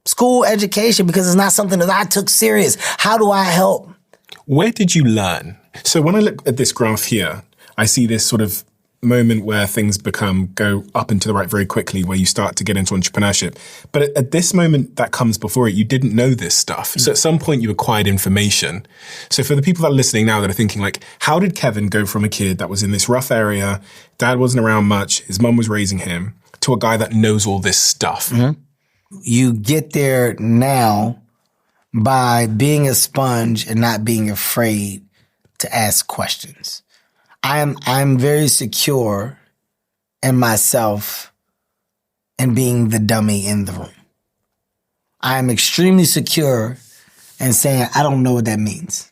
school education because it's not something that I took serious. How do I help? Where did you learn? So when I look at this graph here, I see this sort of moment where things go up and to the right very quickly, where you start to get into entrepreneurship. But at this moment that comes before it, you didn't know this stuff. So at some point you acquired information. So for the people that are listening now that are thinking like, how did Kevin go from a kid that was in this rough area, dad wasn't around much, his mum was raising him, to a guy that knows all this stuff? Mm-hmm. You get there now by being a sponge and not being afraid to ask questions. I'm very secure in myself and being the dummy in the room. I am extremely secure in saying, I don't know what that means.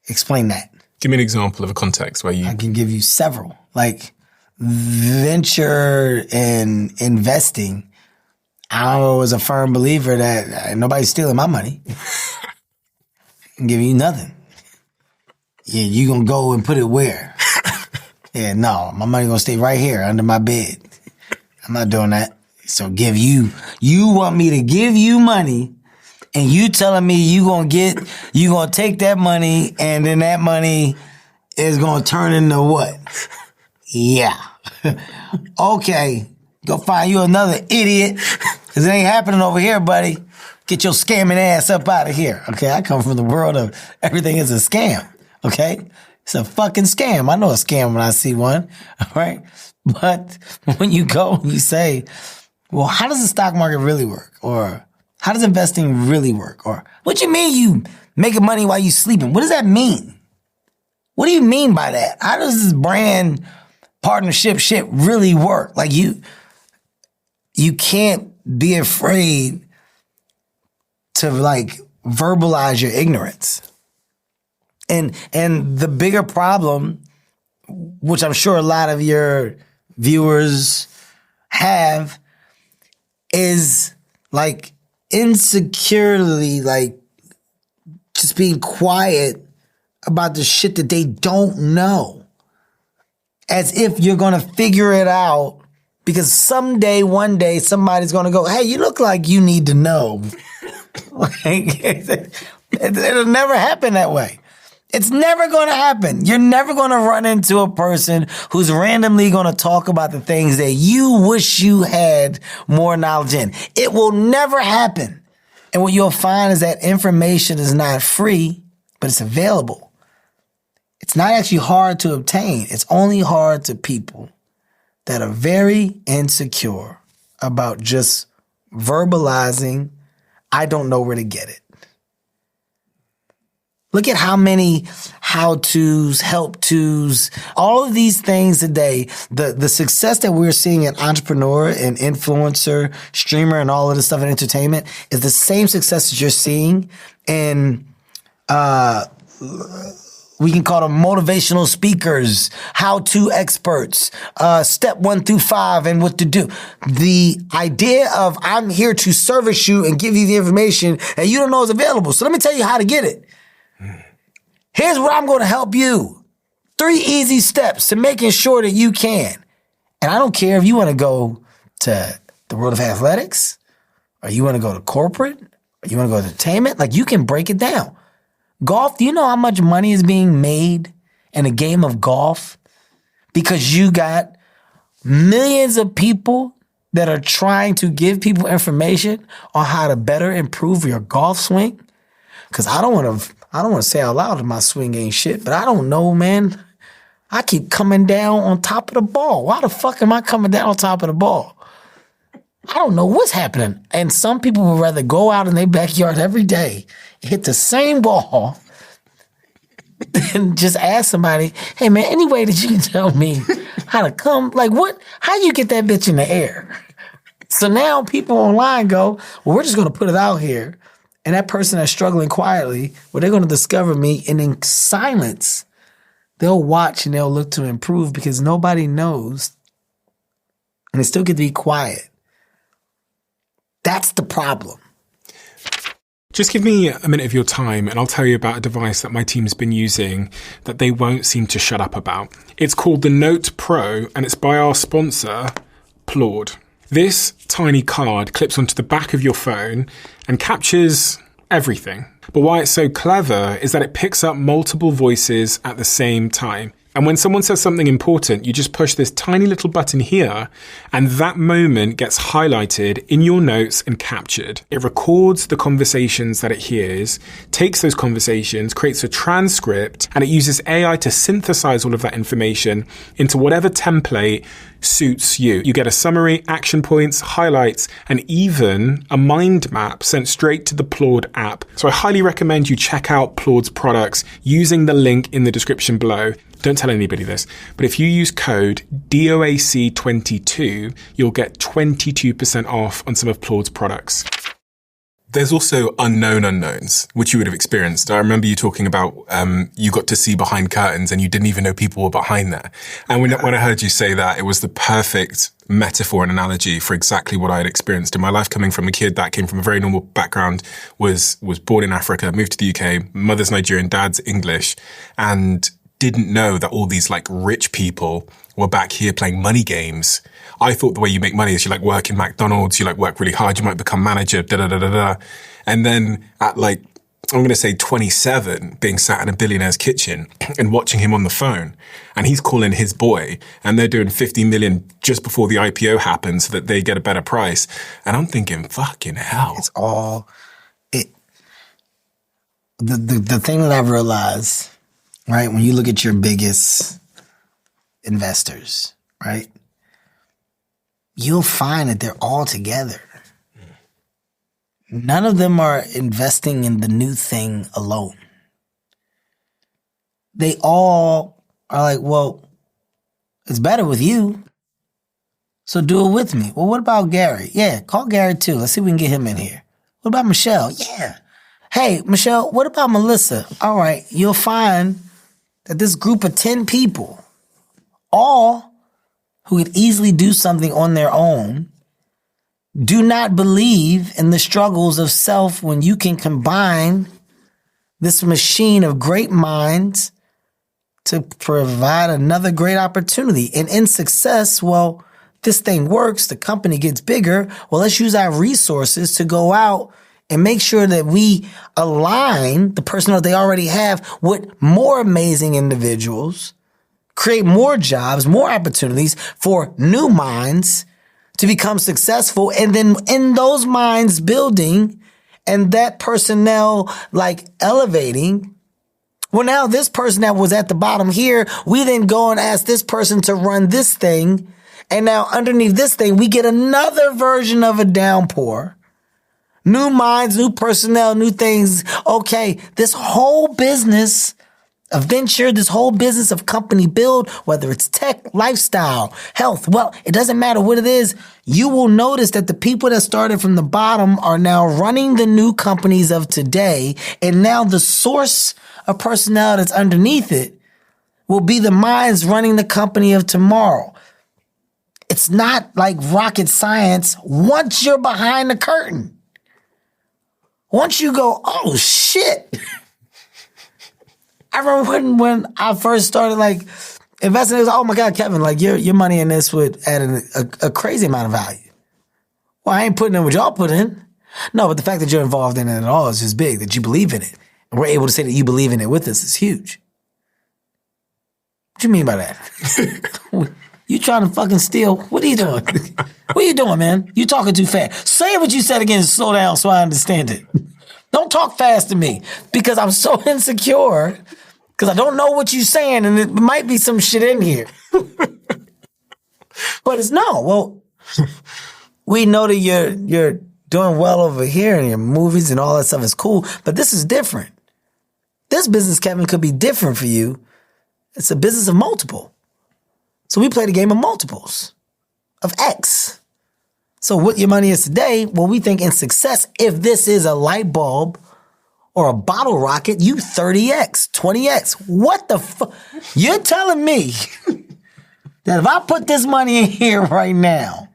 Explain that. Give me an example of a context where I can give you several. Like venture and investing. I was a firm believer that nobody's stealing my money. I can give you nothing. Yeah, you gonna go and put it where? Yeah, no, my money gonna stay right here under my bed. I'm not doing that. So you want me to give you money and you telling me you gonna take that money and then that money is gonna turn into what? Yeah. Okay, go find you another idiot because it ain't happening over here, buddy. Get your scamming ass up out of here. Okay, I come from the world of everything is a scam. Okay? It's a fucking scam. I know a scam when I see one. All right? But when you go and you say, well, how does the stock market really work? Or how does investing really work? Or what do you mean you making money while you sleeping? What does that mean? What do you mean by that? How does this brand partnership shit really work? Like you can't be afraid to like verbalize your ignorance. And the bigger problem which I'm sure a lot of your viewers have, is like insecurely, like just being quiet about the shit that they don't know. As if you're going to figure it out because someday, one day, somebody's going to go, hey, you look like you need to know. It'll never happen that way. It's never going to happen. You're never going to run into a person who's randomly going to talk about the things that you wish you had more knowledge in. It will never happen. And what you'll find is that information is not free, but it's available. It's not actually hard to obtain. It's only hard to people that are very insecure about just verbalizing, I don't know where to get it. Look at how many how-tos, help-tos, all of these things today, the success that we're seeing in entrepreneur and influencer, streamer, and all of this stuff in entertainment is the same success that you're seeing in, we can call them motivational speakers, how-to experts, step 1 through 5 and what to do. The idea of I'm here to service you and give you the information and you don't know is available. So let me tell you how to get it. Here's what I'm going to help you. 3 easy steps to making sure that you can. And I don't care if you want to go to the world of athletics or you want to go to corporate or you want to go to entertainment. Like, you can break it down. Golf, do you know how much money is being made in a game of golf? Because you got millions of people that are trying to give people information on how to better improve your golf swing. Because I don't want to say out loud that my swing ain't shit, but I don't know, man. I keep coming down on top of the ball. Why the fuck am I coming down on top of the ball? I don't know what's happening. And some people would rather go out in their backyard every day, hit the same ball, and just ask somebody, hey man, any way that you can tell me how to come, like what, how you get that bitch in the air? So now people online go, well, we're just going to put it out here. And that person that's struggling quietly, well, they're going to discover me, and in silence, they'll watch and they'll look to improve because nobody knows, and they still get to be quiet. That's the problem. Just give me a minute of your time and I'll tell you about a device that my team's been using that they won't seem to shut up about. It's called the Note Pro and it's by our sponsor, Plord. This tiny card clips onto the back of your phone and captures everything. But why it's so clever is that it picks up multiple voices at the same time. And when someone says something important, you just push this tiny little button here, and that moment gets highlighted in your notes and captured. It records the conversations that it hears, takes those conversations, creates a transcript, and it uses AI to synthesize all of that information into whatever template suits you. You get a summary, action points, highlights, and even a mind map sent straight to the Plord app. So I highly recommend you check out Plord's products using the link in the description below. Don't tell anybody this, but if you use code DOAC22, you'll get 22% off on some of Plord's products. There's also unknown unknowns, which you would have experienced. I remember you talking about you got to see behind curtains and you didn't even know people were behind there. And when I heard you say that, it was the perfect metaphor and analogy for exactly what I had experienced in my life, coming from a kid that came from a very normal background, was born in Africa, moved to the UK, mother's Nigerian, dad's English, and didn't know that all these like rich people were back here playing money games. I thought the way you make money is you like work in McDonald's, you like work really hard, you might become manager, And then at like, I'm going to say 27, being sat in a billionaire's kitchen and watching him on the phone, and he's calling his boy and they're doing 50 million just before the IPO happens so that they get a better price. And I'm thinking, fucking hell. It's all it. The thing that I've realized, right, when you look at your biggest investors, right, you'll find that they're all together. None of them are investing in the new thing alone. They all are like, well, it's better with you, so do it with me. Well, what about Gary? Yeah, call Gary too. Let's see if we can get him in here. What about Michelle? Yeah. Hey, Michelle, what about Melissa? All right, you'll find that this group of 10 people all who could easily do something on their own do not believe in the struggles of self when you can combine this machine of great minds to provide another great opportunity. And in success, well, this thing works, the company gets bigger. Well, let's use our resources to go out and make sure that we align the personnel they already have with more amazing individuals, create more jobs, more opportunities for new minds to become successful. And then in those minds building and that personnel like elevating, well, now this person that was at the bottom here, we then go and ask this person to run this thing. And now underneath this thing, we get another version of a downpour. New minds, new personnel, new things. Okay, this whole business of venture, this whole business of company build, whether it's tech, lifestyle, health, well, it doesn't matter what it is. You will notice that the people that started from the bottom are now running the new companies of today. And now the source of personnel that's underneath it will be the minds running the company of tomorrow. It's not like rocket science once you're behind the curtain. Once you go, oh shit. I remember when I first started like investing, it was, oh my God, Kevin, like your money in this would add a crazy amount of value. Well, I ain't putting in what y'all put in. No, but the fact that you're involved in it at all is just big, that you believe in it. And we're able to say that you believe in it with us is huge. What you mean by that? You trying to fucking steal? What are you doing? What are you doing, man? You talking too fast. Say what you said again and slow down so I understand it. Don't talk fast to me because I'm so insecure because I don't know what you're saying and it might be some shit in here. But it's no. Well, we know that you're doing well over here and your movies and all that stuff is cool, but this is different. This business, Kevin, could be different for you. It's a business of multiple. So we play the game of multiples of X. So what your money is today, well, we think in success, if this is a light bulb or a bottle rocket, you 30X, 20X. What the fuck? You're telling me that if I put this money in here right now,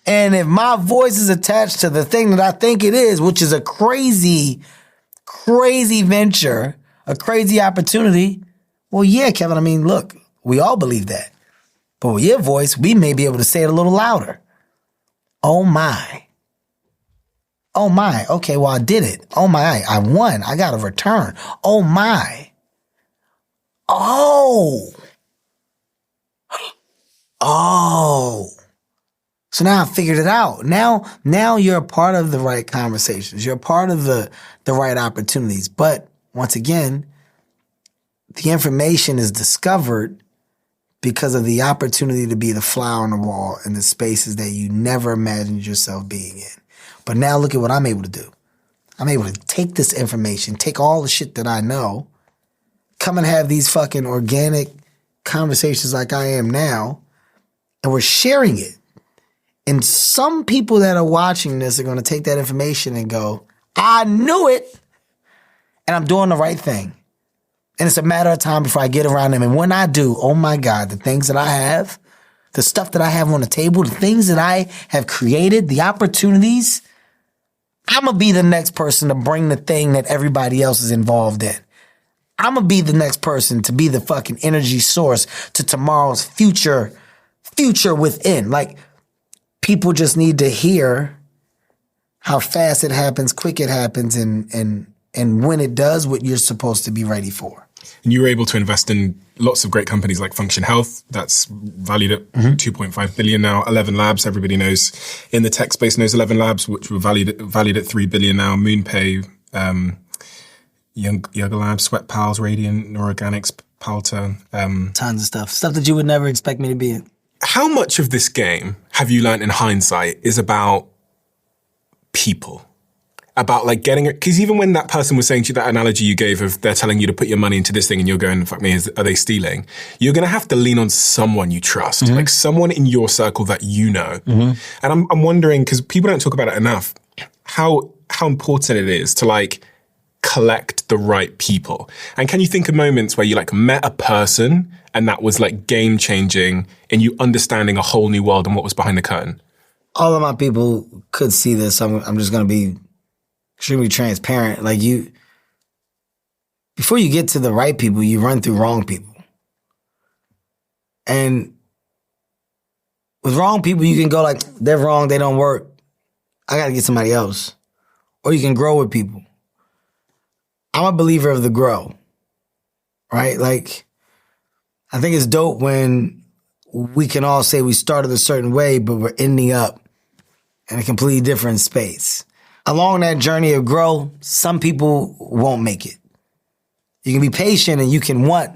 and if my voice is attached to the thing that I think it is, which is a crazy, crazy venture, a crazy opportunity, well, yeah, Kevin, I mean, look, we all believe that. But with your voice, we may be able to say it a little louder. Oh my. Oh my. Okay, well, I did it. Oh my. I won. I got a return. Oh my. Oh. Oh. So now I figured it out. Now you're a part of the right conversations. You're a part of the right opportunities. But once again, the information is discovered because of the opportunity to be the fly on the wall in the spaces that you never imagined yourself being in. But now look at what I'm able to do. I'm able to take this information, take all the shit that I know, come and have these fucking organic conversations like I am now, and we're sharing it. And some people that are watching this are going to take that information and go, I knew it, and I'm doing the right thing. And it's a matter of time before I get around them. And when I do, oh my God, the things that I have, the stuff that I have on the table, the things that I have created, the opportunities, I'm going to be the next person to bring the thing that everybody else is involved in. I'm going to be the next person to be the fucking energy source to tomorrow's future within. Like, people just need to hear how fast it happens, quick it happens, and when it does, what you're supposed to be ready for. And you were able to invest in lots of great companies like Function Health, that's valued at 2.5 billion now. 11 Labs, everybody knows in the tech space knows 11 Labs, which were valued at 3 billion now. MoonPay, Yoga Labs, Sweat Pals, Radiant, Neuroorganics, Palta. Tons of stuff that you would never expect me to be in. How much of this game have you learned in hindsight is about people? About like getting it, because even when that person was saying to you that analogy you gave of they're telling you to put your money into this thing and you're going, fuck me, are they stealing? You're going to have to lean on someone you trust, like someone in your circle that you know. And I'm wondering, because people don't talk about it enough, how important it is to like collect the right people? And can you think of moments where you like met a person and that was like game changing in you understanding a whole new world and what was behind the curtain? All of my people could see this. I'm just going to be extremely transparent. Like before you get to the right people, you run through wrong people. And with wrong people, you can go like, they're wrong, they don't work. I got to get somebody else. Or you can grow with people. I'm a believer of the grow, right? Like, I think it's dope when we can all say we started a certain way, but we're ending up in a completely different space. Along that journey of grow, some people won't make it. You can be patient and you can want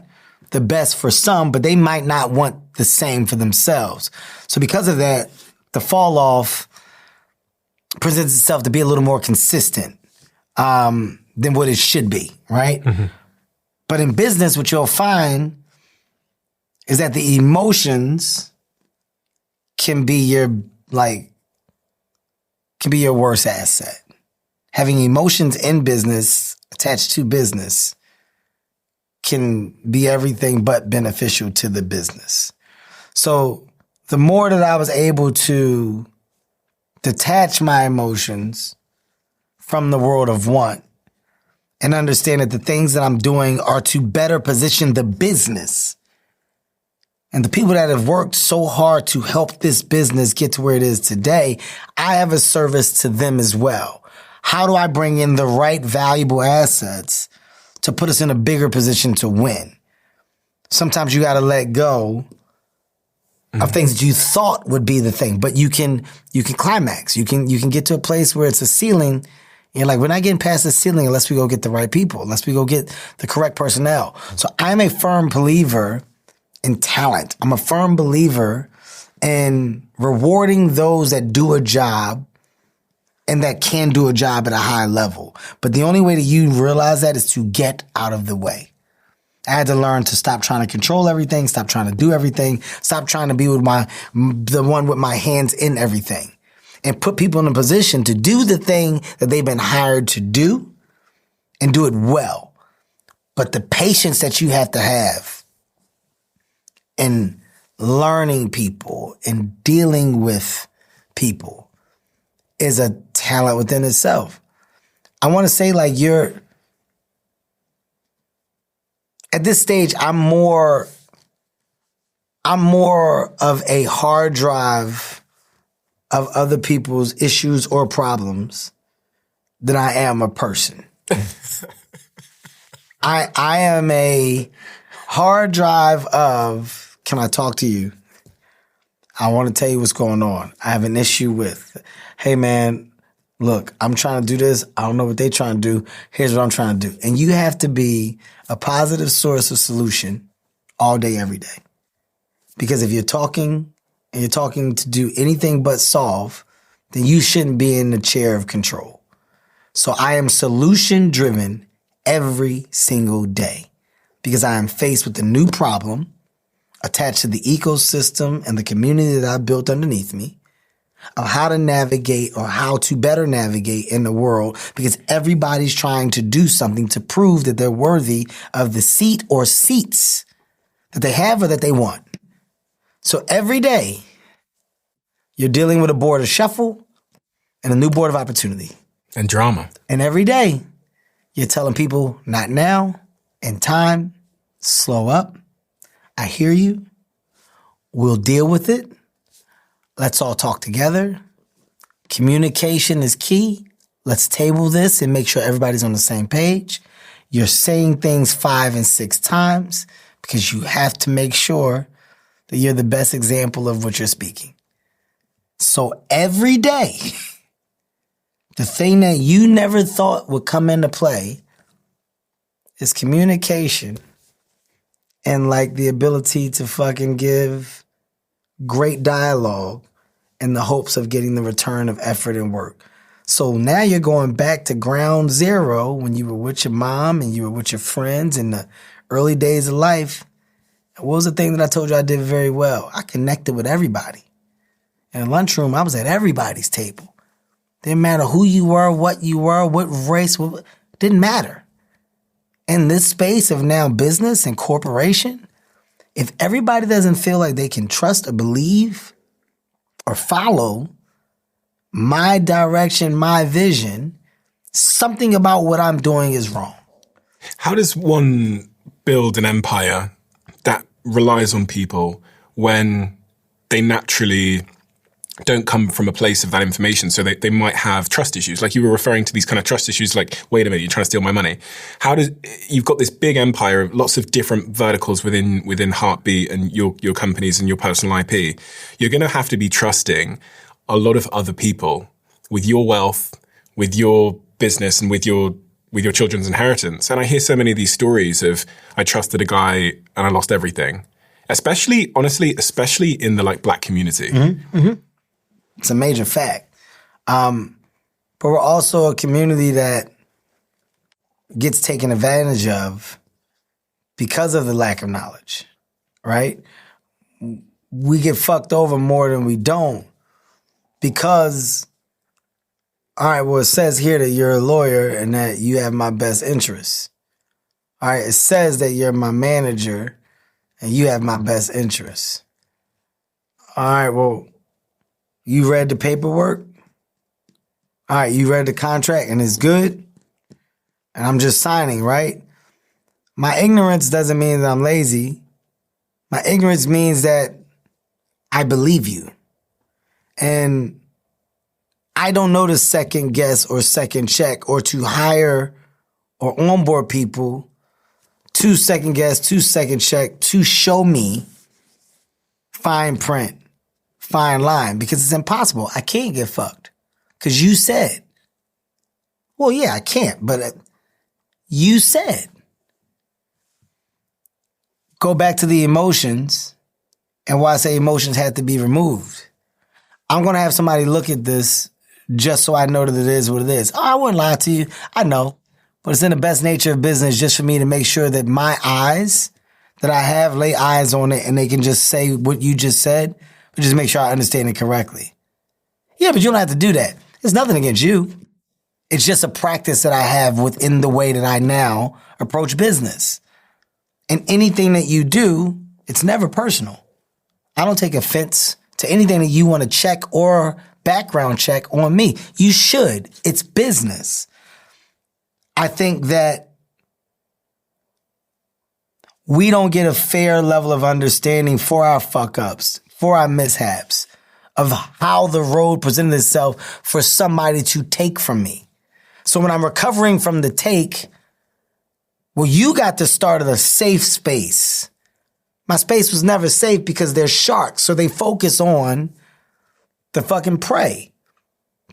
the best for some, but they might not want the same for themselves. So because of that, the fall off presents itself to be a little more consistent than what it should be, right? Mm-hmm. But in business, what you'll find is that the emotions can be your worst asset. Having emotions in business attached to business can be everything but beneficial to the business. So the more that I was able to detach my emotions from the world of want and understand that the things that I'm doing are to better position the business and the people that have worked so hard to help this business get to where it is today, I have a service to them as well. How do I bring in the right valuable assets to put us in a bigger position to win? Sometimes you got to let go of things that you thought would be the thing, but you can climax. You can get to a place where it's a ceiling. And you're like, we're not getting past the ceiling unless we go get the right people, unless we go get the correct personnel. So I'm a firm believer in talent. I'm a firm believer in rewarding those that do a job and that can do a job at a high level. But the only way that you realize that is to get out of the way. I had to learn to stop trying to control everything, stop trying to do everything, stop trying to be the one with my hands in everything, and put people in a position to do the thing that they've been hired to do and do it well. But the patience that you have to have in learning people and dealing with people is a talent within itself. I want to say, like, at this stage, I'm more of a hard drive of other people's issues or problems than I am a person. I am a hard drive of, can I talk to you? I want to tell you what's going on. I have an issue with, hey man, look, I'm trying to do this. I don't know what they're trying to do. Here's what I'm trying to do. And you have to be a positive source of solution all day, every day. Because if you're talking to do anything but solve, then you shouldn't be in the chair of control. So I am solution driven every single day because I am faced with a new problem attached to the ecosystem and the community that I built underneath me, of how to navigate or how to better navigate in the world, because everybody's trying to do something to prove that they're worthy of the seat or seats that they have or that they want. So every day you're dealing with a board of shuffle and a new board of opportunity. And drama. And every day you're telling people, not now, in time, slow up. I hear you. We'll deal with it. Let's all talk together. Communication is key. Let's table this and make sure everybody's on the same page. You're saying things 5 and 6 times because you have to make sure that you're the best example of what you're speaking. So every day, the thing that you never thought would come into play is communication and like the ability to fucking give great dialogue in the hopes of getting the return of effort and work. So now you're going back to ground zero when you were with your mom and you were with your friends in the early days of life. What was the thing that I told you I did very well? I connected with everybody. In the lunchroom, I was at everybody's table. Didn't matter who you were, what race, Didn't matter. In this space of now business and corporation, if everybody doesn't feel like they can trust or believe or follow my direction, my vision, something about what I'm doing is wrong. How does one build an empire that relies on people when they naturally don't come from a place of that information? So they might have trust issues. Like you were referring to these kind of trust issues, like, wait a minute, you're trying to steal my money. You've got this big empire, lots of different verticals within Hartbeat and your companies and your personal IP. You're going to have to be trusting a lot of other people with your wealth, with your business, and with your children's inheritance. And I hear so many of these stories of, I trusted a guy and I lost everything. Especially in the like black community. Mm-hmm. Mm-hmm. It's a major fact. But we're also a community that gets taken advantage of because of the lack of knowledge, right? We get fucked over more than we don't because, all right, well, it says here that you're a lawyer and that you have my best interests. All right, it says that you're my manager and you have my best interests. All right, well, you read the paperwork? All right, you read the contract and it's good? And I'm just signing, right? My ignorance doesn't mean that I'm lazy. My ignorance means that I believe you. And I don't know to second guess or second check or to hire or onboard people to second guess, to second check, to show me fine print, fine line, because it's impossible. I can't get fucked because you said. Well, yeah, I can't, but you said. Go back to the emotions and why I say emotions had to be removed. I'm going to have somebody look at this just so I know that it is what it is. Oh, I wouldn't lie to you. I know. But it's in the best nature of business just for me to make sure that my eyes that I have lay eyes on it and they can just say what you just said, but just make sure I understand it correctly. Yeah, but you don't have to do that. It's nothing against you. It's just a practice that I have within the way that I now approach business. And anything that you do, it's never personal. I don't take offense to anything that you want to check or background check on me. You should. It's business. I think that we don't get a fair level of understanding for our fuck-ups, for our mishaps, of how the road presented itself for somebody to take from me. So when I'm recovering from the take, well, you got to start at a safe space. My space was never safe because they're sharks, so they focus on the fucking prey.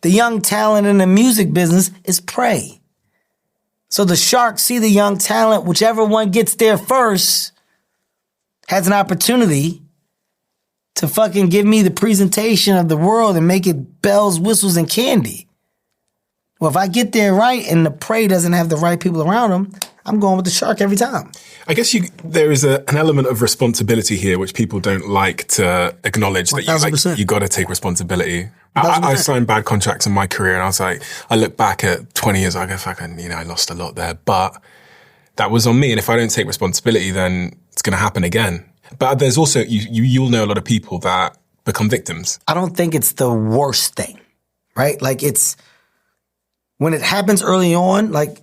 The young talent in the music business is prey. So the sharks see the young talent, whichever one gets there first has an opportunity to fucking give me the presentation of the world and make it bells, whistles, and candy. Well, if I get there right and the prey doesn't have the right people around them, I'm going with the shark every time. I guess there is an element of responsibility here which people don't like to acknowledge, that you got to take responsibility. I signed bad contracts in my career and I look back at 20 years, I go, fucking, I lost a lot there, but that was on me. And if I don't take responsibility, then it's going to happen again. But there's also, you'll know a lot of people that become victims. I don't think it's the worst thing, right? Like when it happens early on, like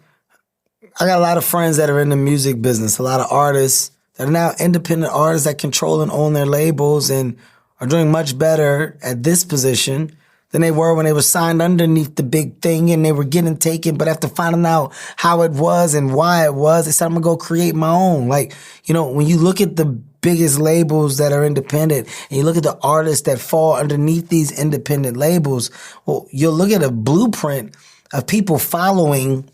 I got a lot of friends that are in the music business, a lot of artists that are now independent artists that control and own their labels and are doing much better at this position than they were when they were signed underneath the big thing and they were getting taken. But after finding out how it was and why it was, they said, I'm going to go create my own. Like, when you look at the biggest labels that are independent and you look at the artists that fall underneath these independent labels, well, you'll look at a blueprint of people following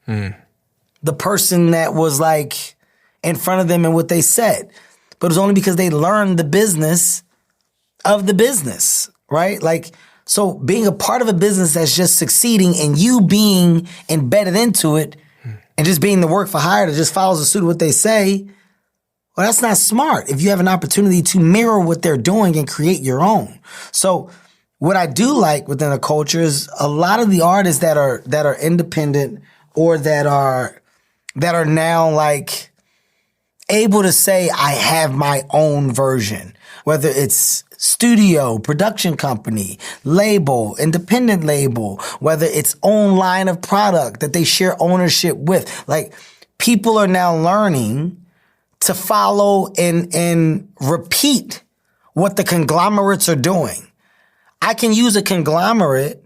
the person that was like in front of them and what they said. But it was only because they learned the business of the business, right? Like, so being a part of a business that's just succeeding and you being embedded into it and just being the work for hire that just follows the suit of what they say, well, that's not smart if you have an opportunity to mirror what they're doing and create your own. So what I do like within a culture is a lot of the artists that are independent or that are now like able to say, I have my own version, whether it's studio, production company, label, independent label, whether it's own line of product that they share ownership with. Like, people are now learning to follow and repeat what the conglomerates are doing. I can use a conglomerate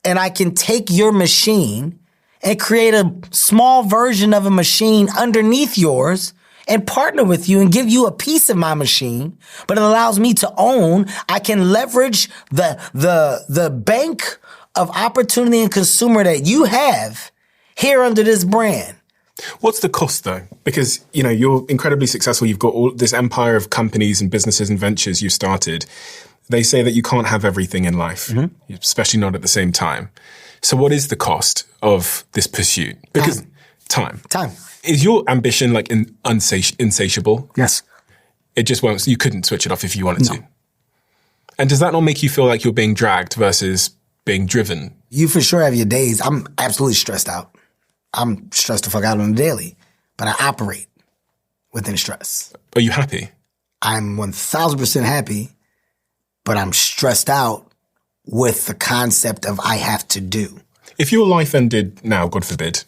and I can take your machine and create a small version of a machine underneath yours and partner with you and give you a piece of my machine, but it allows me to own. I can leverage the bank of opportunity and consumer that you have here under this brand. What's the cost though? Because, you know, you're incredibly successful. You've got all this empire of companies and businesses and ventures you've started. They say that you can't have everything in life, especially not at the same time. So what is the cost of this pursuit? Because time. Is your ambition like insatiable? Yes. It just won't, you couldn't switch it off if you wanted to. And does that not make you feel like you're being dragged versus being driven? You for sure have your days. I'm absolutely stressed out. I'm stressed the fuck out on the daily, but I operate within stress. Are you happy? I'm 1,000% happy, but I'm stressed out with the concept of I have to do. If your life ended now, God forbid,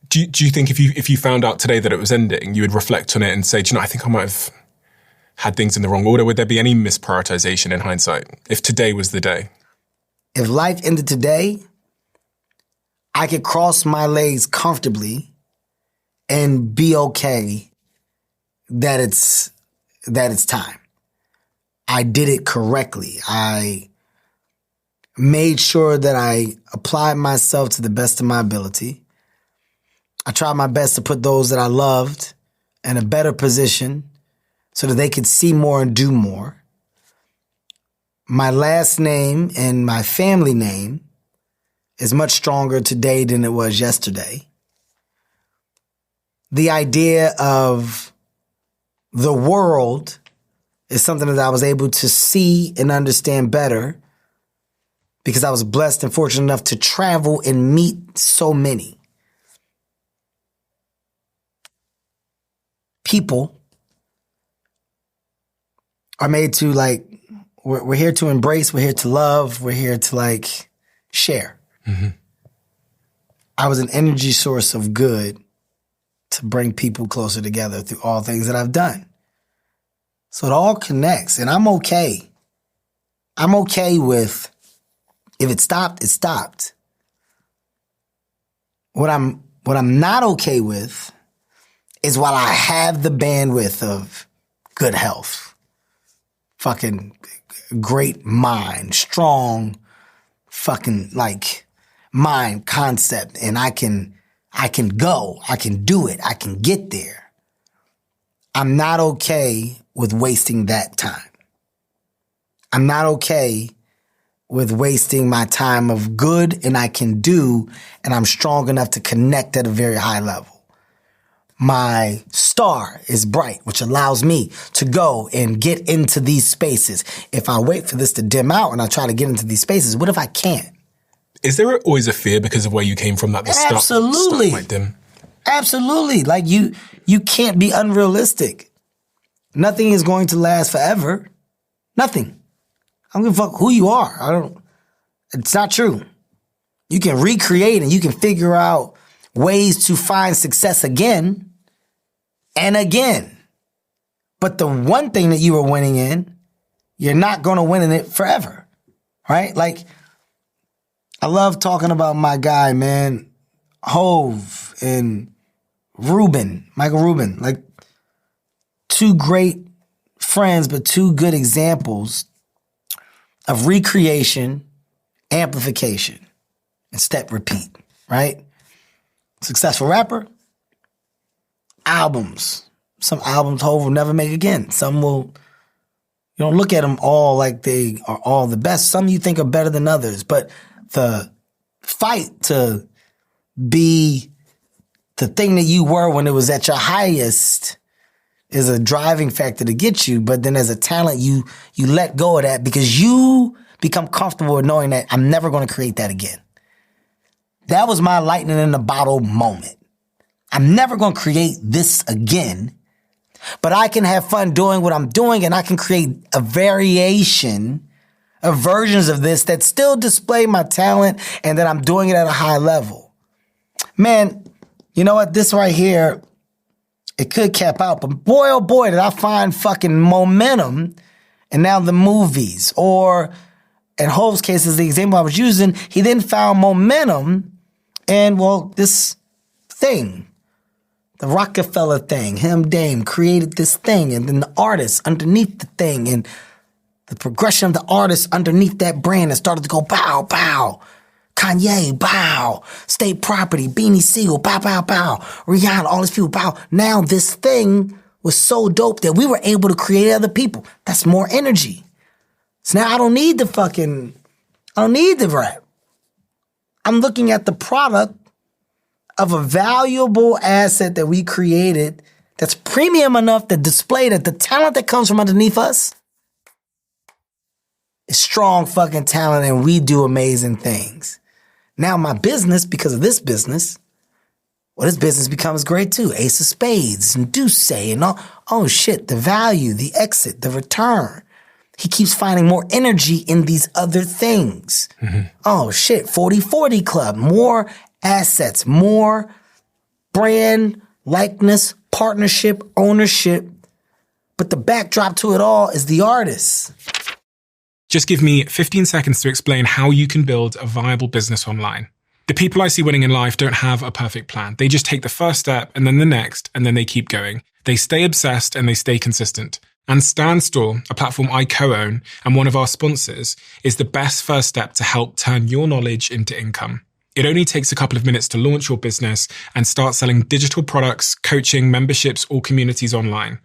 do you think if you found out today that it was ending, you would reflect on it and say, do you know, I think I might have had things in the wrong order? Would there be any misprioritization in hindsight if today was the day? If life ended today, I could cross my legs comfortably and be okay that it's time. I did it correctly. I made sure that I applied myself to the best of my ability. I tried my best to put those that I loved in a better position so that they could see more and do more. My last name and my family name is much stronger today than it was yesterday. The idea of the world is something that I was able to see and understand better because I was blessed and fortunate enough to travel and meet so many. People are made to like, we're here to embrace, we're here to love, we're here to like share. I was an energy source of good to bring people closer together through all things that I've done. So it all connects, and I'm okay. I'm okay with if it stopped, it stopped. What I'm not okay with is while I have the bandwidth of good health, fucking great mind, strong fucking like mind concept, and I can go, I can do it, I can get there. I'm not okay with wasting that time. I'm not okay with wasting my time of good and I can do, and I'm strong enough to connect at a very high level. My star is bright, which allows me to go and get into these spaces. If I wait for this to dim out and I try to get into these spaces, what if I can't? Is there always a fear because of where you came from that the Absolutely. stuff might dim? Absolutely. Like you can't be unrealistic. Nothing is going to last forever. Nothing. I don't give a fuck who you are. It's not true. You can recreate and you can figure out ways to find success again and again. But the one thing that you were winning in, you're not going to win in it forever. Right? Like, I love talking about my guy, man, Hove and Michael Rubin, like two great friends, but two good examples of recreation, amplification, and step repeat, right? Successful rapper, albums. Some albums Hove will never make again. Some will, you don't look at them all like they are all the best. Some you think are better than others, but the fight to be the thing that you were when it was at your highest is a driving factor to get you. But then as a talent, you let go of that because you become comfortable with knowing that I'm never going to create that again. That was my lightning in the bottle moment. I'm never going to create this again, but I can have fun doing what I'm doing, and I can create a variation of versions of this that still display my talent and that I'm doing it at a high level. Man, you know what? This right here, it could cap out, but boy, oh boy, did I find fucking momentum in now the movies. Or in Hov's case, is the example I was using, he then found momentum in, well, this thing. The Rockefeller thing, him, Dame, created this thing, and then the artist underneath the thing, and the progression of the artist underneath that brand that started to go bow, bow. Kanye, bow. State Property, Beanie Siegel, bow, bow, bow. Rihanna, all these people, bow. Now this thing was so dope that we were able to create other people. That's more energy. So now I don't need the rap. I'm looking at the product of a valuable asset that we created that's premium enough to display that the talent that comes from underneath us is strong fucking talent, and we do amazing things. Now my business, because of this business, well, this business becomes great too. Ace of Spades and Deuce and all. Oh shit, the value, the exit, the return. He keeps finding more energy in these other things. Mm-hmm. Oh shit, 40/40 Club, more assets, more brand, likeness, partnership, ownership. But the backdrop to it all is the artist. Just give me 15 seconds to explain how you can build a viable business online. The people I see winning in life don't have a perfect plan. They just take the first step and then the next, and then they keep going. They stay obsessed and they stay consistent. And Stan Store, a platform I co-own and one of our sponsors, is the best first step to help turn your knowledge into income. It only takes a couple of minutes to launch your business and start selling digital products, coaching, memberships, or communities online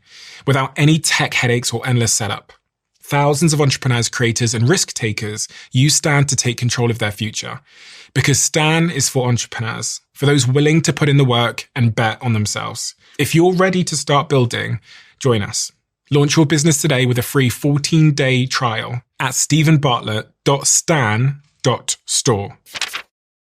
without any tech headaches or endless setup. Thousands of entrepreneurs, creators, and risk takers use Stan to take control of their future. Because Stan is for entrepreneurs, for those willing to put in the work and bet on themselves. If you're ready to start building, join us. Launch your business today with a free 14-day trial at stephenbartlett.stan.store.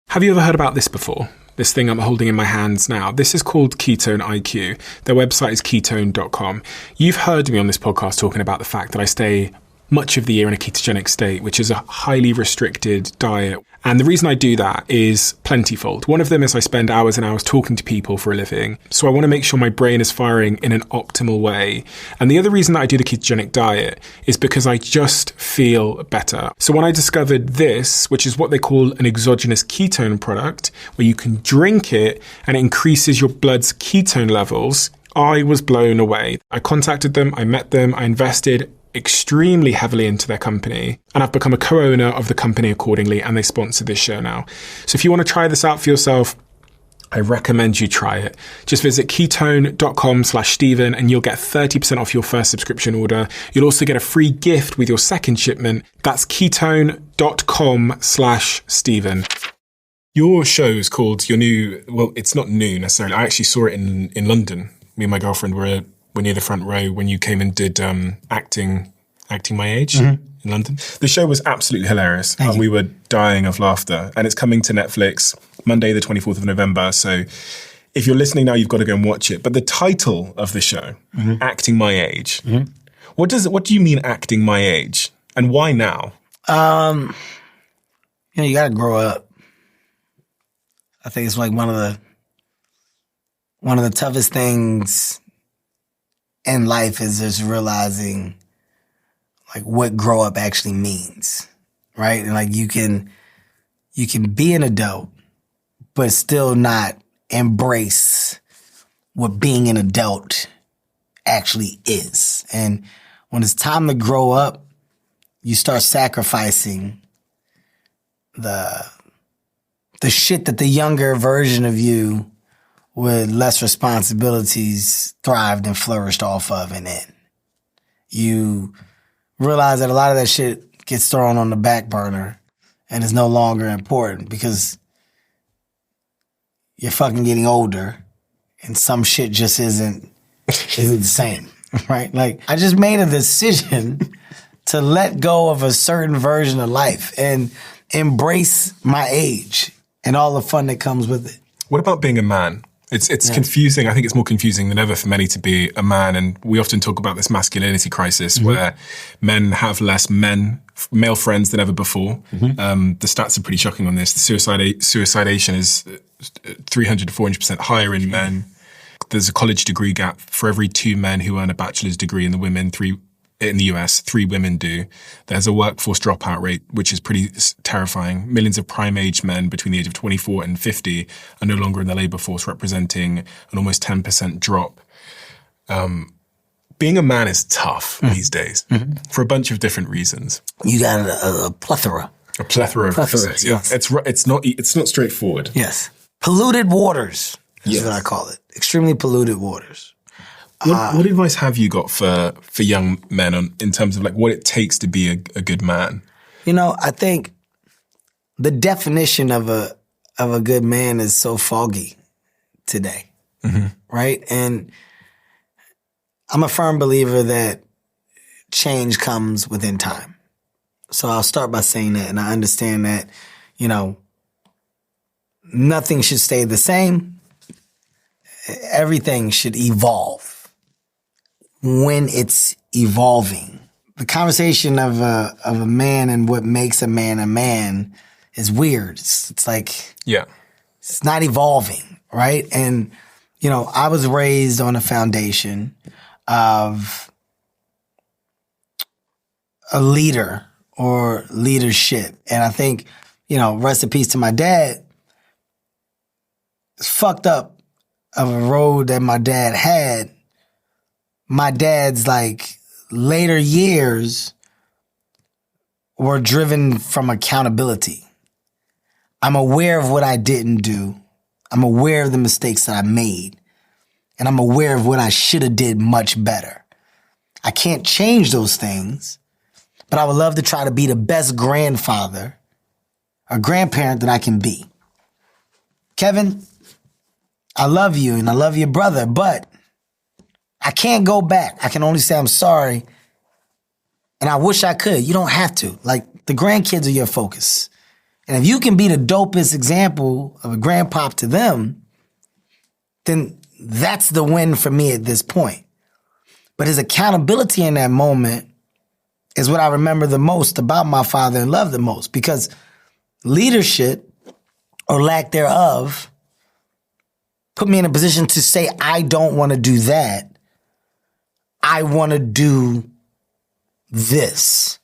Have you ever heard about this before? This thing I'm holding in my hands now. This is called Ketone IQ. Their website is ketone.com. You've heard me on this podcast talking about the fact that I stay much of the year in a ketogenic state, which is a highly restricted diet. And the reason I do that is plentyfold. One of them is I spend hours and hours talking to people for a living. So I want to make sure my brain is firing in an optimal way. And the other reason that I do the ketogenic diet is because I just feel better. So when I discovered this, which is what they call an exogenous ketone product, where you can drink it and it increases your blood's ketone levels, I was blown away. I contacted them, I met them, I invested extremely heavily into their company, and I've become a co-owner of the company accordingly, and they sponsor this show now. So if you want to try this out for yourself, I recommend you try it. Just visit ketone.com/Stephen and you'll get 30% off your first subscription order. You'll also get a free gift with your second shipment. That's ketone.com/Stephen. Your show is called your new, well, it's not new necessarily. I actually saw it in London. Me and my girlfriend were near the front row when you came and did acting my age in London. The show was absolutely hilarious. And we were dying of laughter. And it's coming to Netflix Monday, the 24th of November. So if you're listening now, you've got to go and watch it. But the title of the show, Acting My Age, what do you mean acting my age? And why now? You got to grow up. I think it's like one of the toughest things in life is just realizing like what grow up actually means, right? And like you can be an adult, but still not embrace what being an adult actually is. And when it's time to grow up, you start sacrificing the shit that the younger version of you with less responsibilities thrived and flourished off of and in. You realize that a lot of that shit gets thrown on the back burner and is no longer important because you're fucking getting older and some shit just isn't the same, right? Like, I just made a decision to let go of a certain version of life and embrace my age. and all the fun that comes with it. What about being a man? It's confusing. I think it's more confusing than ever for many to be a man. And we often talk about this masculinity crisis where men have less male friends than ever before. The stats are pretty shocking on this. The suicidation is 300 to 400% higher in men. There's a college degree gap. For every 2 men who earn a bachelor's degree in the US, 3 women do. There's a workforce dropout rate, which is pretty terrifying. Millions of prime-age men between the age of 24 and 50 are no longer in the labor force, representing an almost 10% drop. Being a man is tough these days for a bunch of different reasons. You got a plethora. A plethora of reasons. Yeah, it's not straightforward. Yes. Polluted waters is what I call it. Extremely polluted waters. What advice have you got for young men in terms of like what it takes to be a good man? You know, I think the definition of a good man is so foggy today, right? And I'm a firm believer that change comes within time. So I'll start by saying that, and I understand that, you know, nothing should stay the same. Everything should evolve. When it's evolving, the conversation of a man and what makes a man is weird. It's like, it's not evolving, right? And, you know, I was raised on a foundation of a leader or leadership. And I think, you know, rest in peace to my dad, it's fucked up of a road that my dad had. My dad's like later years were driven from accountability. I'm aware of what I didn't do. I'm aware of the mistakes that I made. And I'm aware of what I should have did much better. I can't change those things, but I would love to try to be the best grandfather or grandparent that I can be. Kevin, I love you and I love your brother, but I can't go back. I can only say I'm sorry. And I wish I could. You don't have to. Like, the grandkids are your focus. And if you can be the dopest example of a grandpop to them, then that's the win for me at this point. But his accountability in that moment is what I remember the most about my father and love the most. Because leadership, or lack thereof, put me in a position to say, I don't want to do that. I want to do this.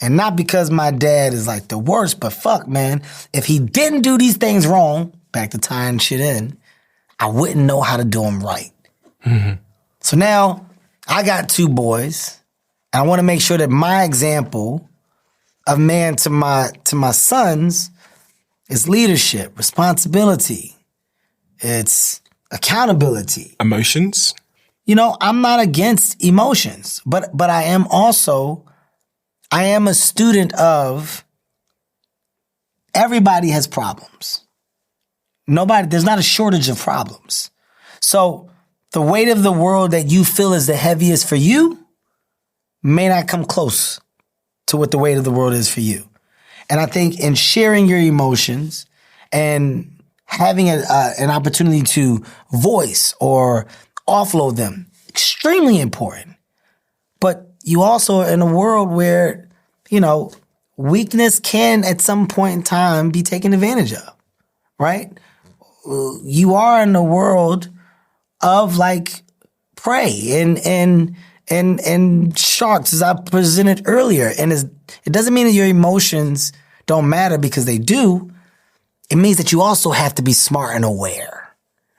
And not because my dad is like the worst, but fuck, man, if he didn't do these things wrong, back to tying shit in, I wouldn't know how to do them right. So now I got 2 boys, and I want to make sure that my example of man to my sons is leadership, responsibility. It's accountability. Emotions? You know, I'm not against emotions, but I am a student of everybody has problems. There's not a shortage of problems. So the weight of the world that you feel is the heaviest for you may not come close to what the weight of the world is for you. And I think in sharing your emotions and having an opportunity to voice or offload them, extremely important. But you also are in a world where, you know, weakness can at some point in time be taken advantage of, right? You are in a world of like prey and sharks, as I presented earlier. And it doesn't mean that your emotions don't matter, because they do. It means that you also have to be smart and aware,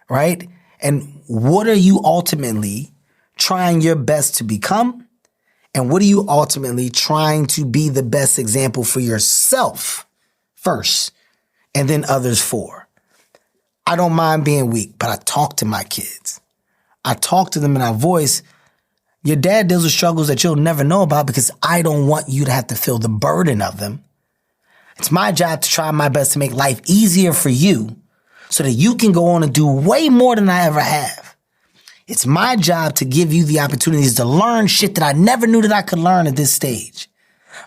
right? And what are you ultimately trying your best to become? And what are you ultimately trying to be the best example for yourself first, and then others for? I don't mind being weak, but I talk to my kids. I talk to them in our voice. Your dad deals with struggles that you'll never know about, because I don't want you to have to feel the burden of them. It's my job to try my best to make life easier for you so that you can go on and do way more than I ever have. It's my job to give you the opportunities to learn shit that I never knew that I could learn at this stage.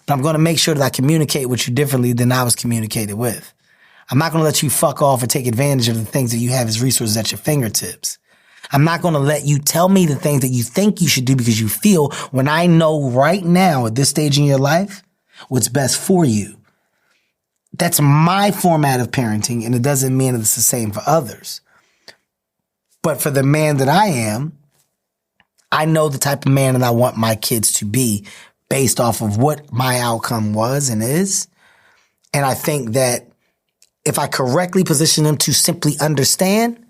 But I'm going to make sure that I communicate with you differently than I was communicated with. I'm not going to let you fuck off or take advantage of the things that you have as resources at your fingertips. I'm not going to let you tell me the things that you think you should do because you feel, when I know right now at this stage in your life what's best for you. That's my format of parenting, and it doesn't mean it's the same for others. But for the man that I am, I know the type of man that I want my kids to be based off of what my outcome was and is. And I think that if I correctly position them to simply understand,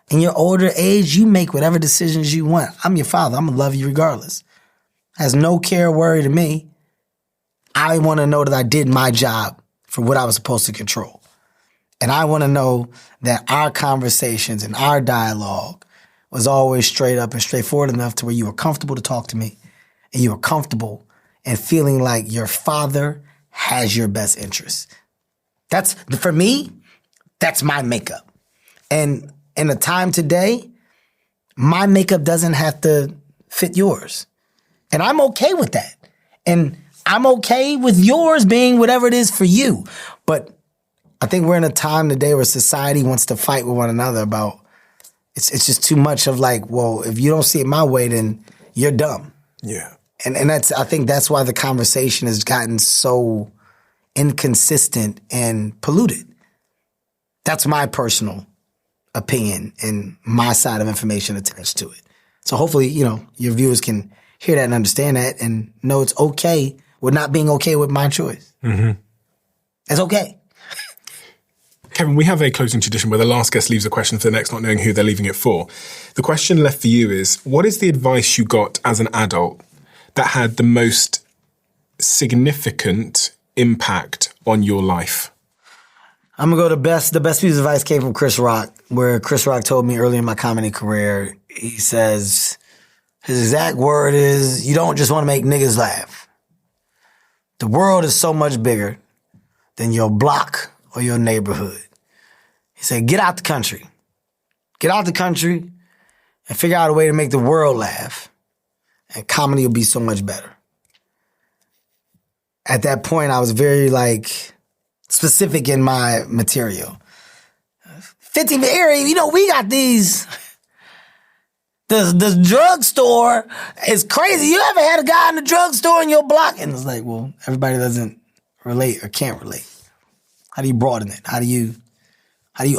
in your older age, you make whatever decisions you want. I'm your father. I'm going to love you regardless. Has no care or worry to me. I want to know that I did my job for what I was supposed to control. And I want to know that our conversations and our dialogue was always straight up and straightforward enough to where you were comfortable to talk to me and you were comfortable and feeling like your father has your best interests. That's, for me, that's my makeup. And in a time today, my makeup doesn't have to fit yours. And I'm okay with that. And I'm okay with yours being whatever it is for you. But I think we're in a time today where society wants to fight with one another about, it's just too much of like, well, if you don't see it my way, then you're dumb. Yeah. And I think that's why the conversation has gotten so inconsistent and polluted. That's my personal opinion and my side of information attached to it. So hopefully, your viewers can hear that and understand that and know it's okay with not being okay with my choice. Mm-hmm. It's okay. Kevin, we have a closing tradition where the last guest leaves a question for the next, not knowing who they're leaving it for. The question left for you is, what is the advice you got as an adult that had the most significant impact on your life? I'm going to go the best piece of advice came from Chris Rock, where Chris Rock told me early in my comedy career, he says, his exact word is, you don't just want to make niggas laugh. The world is so much bigger than your block or your neighborhood. He said, get out the country. Get out the country and figure out a way to make the world laugh. And comedy will be so much better. At that point, I was very specific in my material. 15 area, we got these. The drugstore is crazy. You ever had a guy in the drugstore in your block? And it's like, well, everybody doesn't relate or can't relate. How do you broaden it? How do you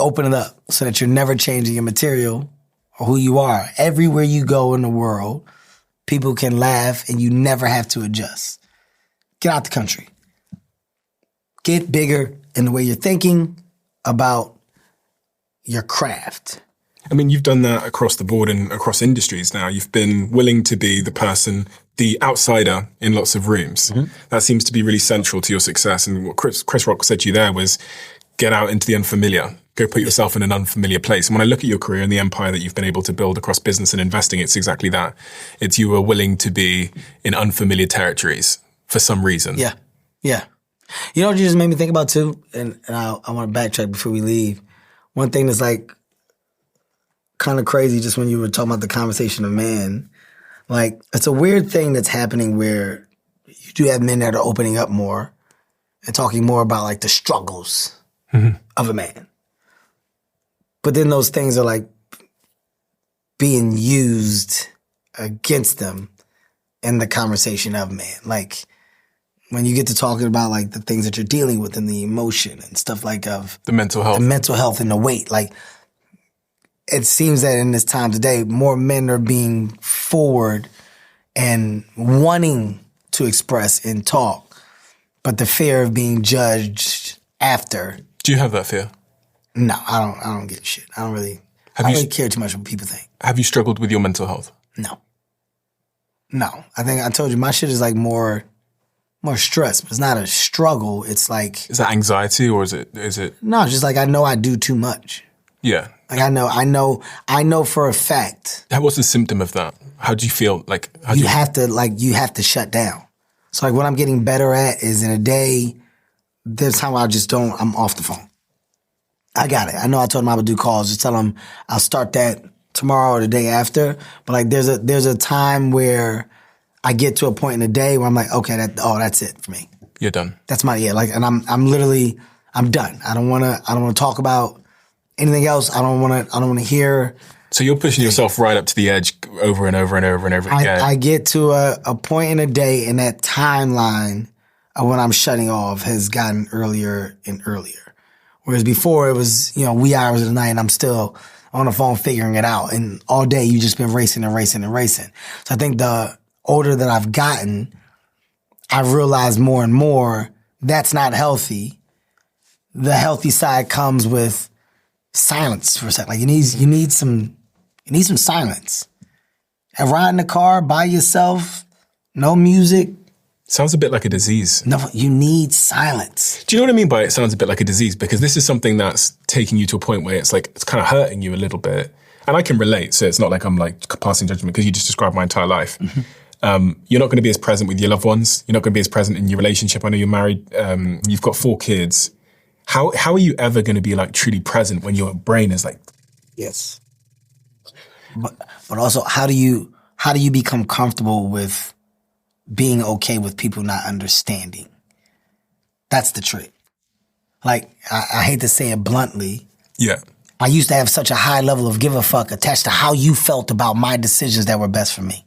open it up so that you're never changing your material or who you are? Everywhere you go in the world, people can laugh and you never have to adjust. Get out the country. Get bigger in the way you're thinking about your craft. I mean, you've done that across the board and across industries now. You've been willing to be the person, the outsider in lots of rooms. Mm-hmm. That seems to be really central to your success. And what Chris Rock said to you there was, get out into the unfamiliar. Go put yourself in an unfamiliar place. And when I look at your career and the empire that you've been able to build across business and investing, it's exactly that. It's you were willing to be in unfamiliar territories for some reason. Yeah. Yeah. You know what you just made me think about too? And I want to backtrack before we leave. One thing that's kind of crazy, just when you were talking about the conversation of men, it's a weird thing that's happening where you do have men that are opening up more and talking more about the struggles of a man. But then those things are being used against them in the conversation of man. When you get to talking about the things that you're dealing with and the emotion and stuff of the mental health and the weight, it seems that in this time today, more men are being forward and wanting to express and talk, but the fear of being judged after. Do you have that fear? No, I don't give a shit. I don't really care too much what people think. Have you struggled with your mental health? No. I think I told you my shit is more stress, but it's not a struggle. It's is that anxiety or is it? No, it's just I know I do too much. Yeah. I know for a fact. What's the symptom of that? How do you feel? You have to shut down. So what I'm getting better at is in a day, there's time I'm off the phone. I got it. I know I told him I would do calls. Just tell him I'll start that tomorrow or the day after. But there's a time where I get to a point in the day where I'm okay, that's it for me. You're done. That's and I'm literally, I'm done. I don't want to talk about anything else. I don't want to hear. So you're pushing yourself right up to the edge over and over and over and over again. I get to a point in a day, and that timeline of when I'm shutting off has gotten earlier and earlier. Whereas before it was, wee hours of the night and I'm still on the phone figuring it out. And all day you just been racing and racing and racing. So I think the older that I've gotten, I've realized more and more that's not healthy. The healthy side comes with silence for a second. Like you need some silence. And ride in the car by yourself, no music. Sounds a bit like a disease. No, you need silence. Do you know what I mean by it sounds a bit like a disease? Because this is something that's taking you to a point where it's kind of hurting you a little bit. And I can relate, so it's not like I'm like passing judgment because you just described my entire life. Mm-hmm. You're not going to be as present with your loved ones. You're not going to be as present in your relationship. I know you're married. You've got 4 kids. How are you ever going to be like truly present when your brain is like... Yes. But also, how do you become comfortable with being okay with people not understanding? That's the trick. Like, I hate to say it bluntly. Yeah. I used to have such a high level of give a fuck attached to how you felt about my decisions that were best for me.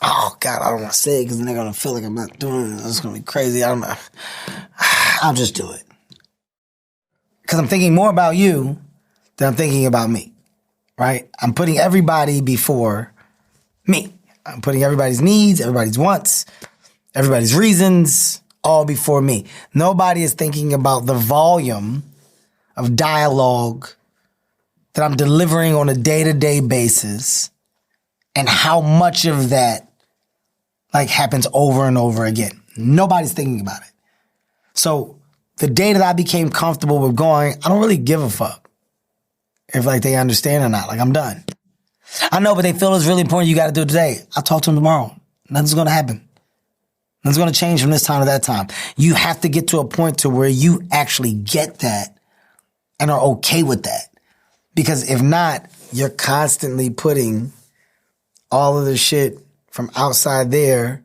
Oh, God, I don't want to say it because then they're going to feel like I'm not doing it. It's going to be crazy. I'll just do it. Because I'm thinking more about you than I'm thinking about me, right? I'm putting everybody before me. I'm putting everybody's needs, everybody's wants, everybody's reasons, all before me. Nobody is thinking about the volume of dialogue that I'm delivering on a day-to-day basis and how much of that like happens over and over again. Nobody's thinking about it. So the day that I became comfortable with going, I don't really give a fuck if like they understand or not. Like I'm done. I know, but they feel it's really important. You got to do it today. I'll talk to them tomorrow. Nothing's going to happen. Nothing's going to change from this time to that time. You have to get to a point to where you actually get that and are okay with that. Because if not, you're constantly putting all of the shit from outside there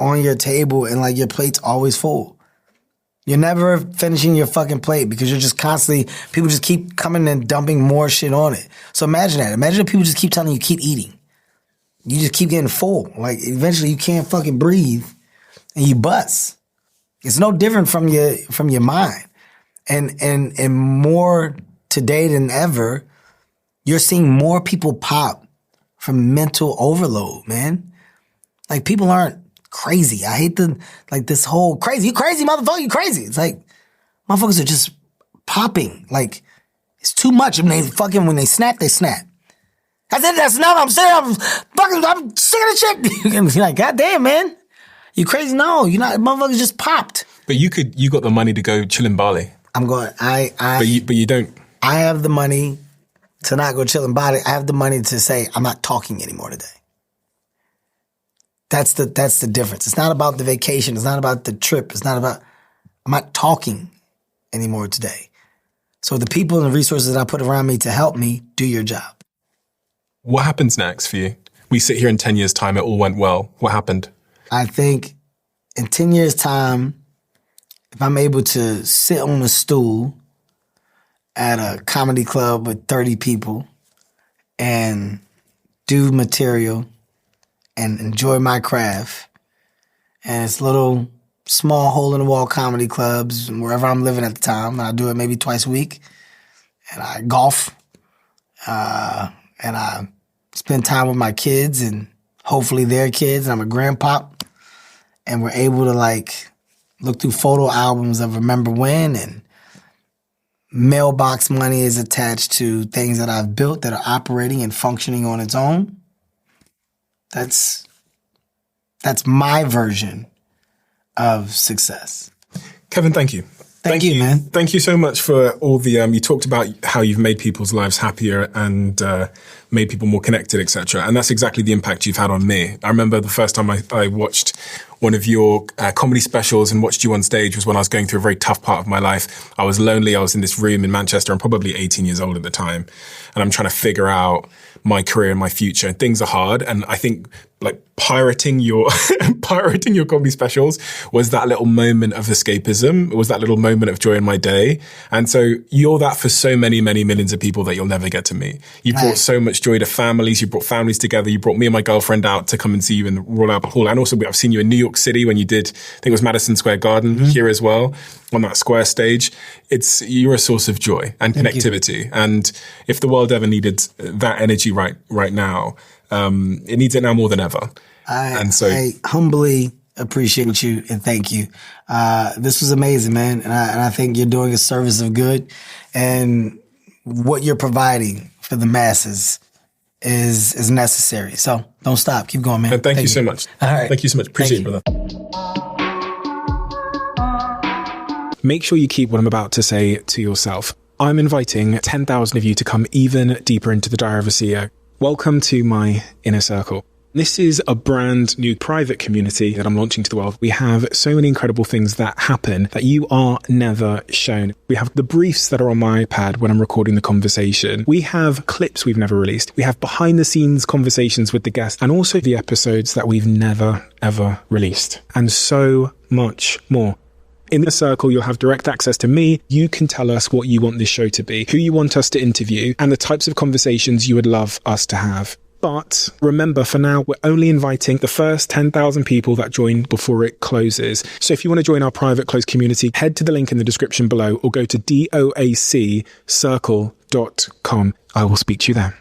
on your table and like your plate's always full. You're never finishing your fucking plate because you're just constantly, people just keep coming and dumping more shit on it. So imagine that. Imagine if people just keep telling you keep eating. You just keep getting full. Like eventually you can't fucking breathe and you bust. It's no different from your mind. And more today than ever, you're seeing more people pop from mental overload, man. Like people aren't crazy. I hate this whole crazy. You crazy, motherfucker, you crazy. It's like, motherfuckers are just popping. Like, it's too much. When they snap, they snap. That's enough. I'm sick of the shit. You're like, God damn, man. You crazy? No, you're not. Motherfuckers just popped. But you got the money to go chill in Bali. I'm going, But you don't. I have the money to not go chill in Bali. I have the money to say, I'm not talking anymore today. That's the difference. It's not about the vacation. It's not about the trip. I'm not talking anymore today. So the people and the resources that I put around me to help me do your job. What happens next for you? We sit here in 10 years' time, it all went well. What happened? I think in 10 years' time, if I'm able to sit on a stool at a comedy club with 30 people and do material and enjoy my craft, and it's little small hole-in-the-wall comedy clubs wherever I'm living at the time. I do it maybe twice a week, and I golf, and I spend time with my kids and hopefully their kids, and I'm a grandpop, and we're able to like look through photo albums of Remember When, and mailbox money is attached to things that I've built that are operating and functioning on its own. That's my version of success. Kevin, thank you. Thank you, man. Thank you so much for all the, you talked about how you've made people's lives happier and made people more connected, etc. And that's exactly the impact you've had on me. I remember the first time I watched one of your comedy specials and watched you on stage was when I was going through a very tough part of my life. I was lonely. I was in this room in Manchester. I'm probably 18 years old at the time. And I'm trying to figure out my career and my future. And things are hard. And I think like pirating your comedy specials was that little moment of escapism. It was that little moment of joy in my day. And so you're that for so many, many millions of people that you'll never get to meet. You brought so much joy to families. You brought families together. You brought me and my girlfriend out to come and see you in the Royal Albert Hall. And also I've seen you in New York City when you did, I think it was Madison Square Garden here as well, on that square stage. You're a source of joy and connectivity. And if the world ever needed that energy right now, it needs it now more than ever. I humbly appreciate you and thank you. This was amazing, man. And I think you're doing a service of good, and what you're providing for the masses is necessary. So don't stop. Keep going, man. And thank you so much. All right. Thank you so much. Appreciate it, brother. Make sure you keep what I'm about to say to yourself. I'm inviting 10,000 of you to come even deeper into the Diary of a CEO. Welcome to my inner circle. This is a brand new private community that I'm launching to the world. We have so many incredible things that happen that you are never shown. We have the briefs that are on my iPad when I'm recording the conversation. We have clips we've never released. We have behind the scenes conversations with the guests, and also the episodes that we've never, ever released, and so much more. In the circle, you'll have direct access to me. You can tell us what you want this show to be, who you want us to interview, and the types of conversations you would love us to have. But remember, for now, we're only inviting the first 10,000 people that join before it closes. So if you want to join our private closed community, head to the link in the description below or go to doaccircle.com. I will speak to you there.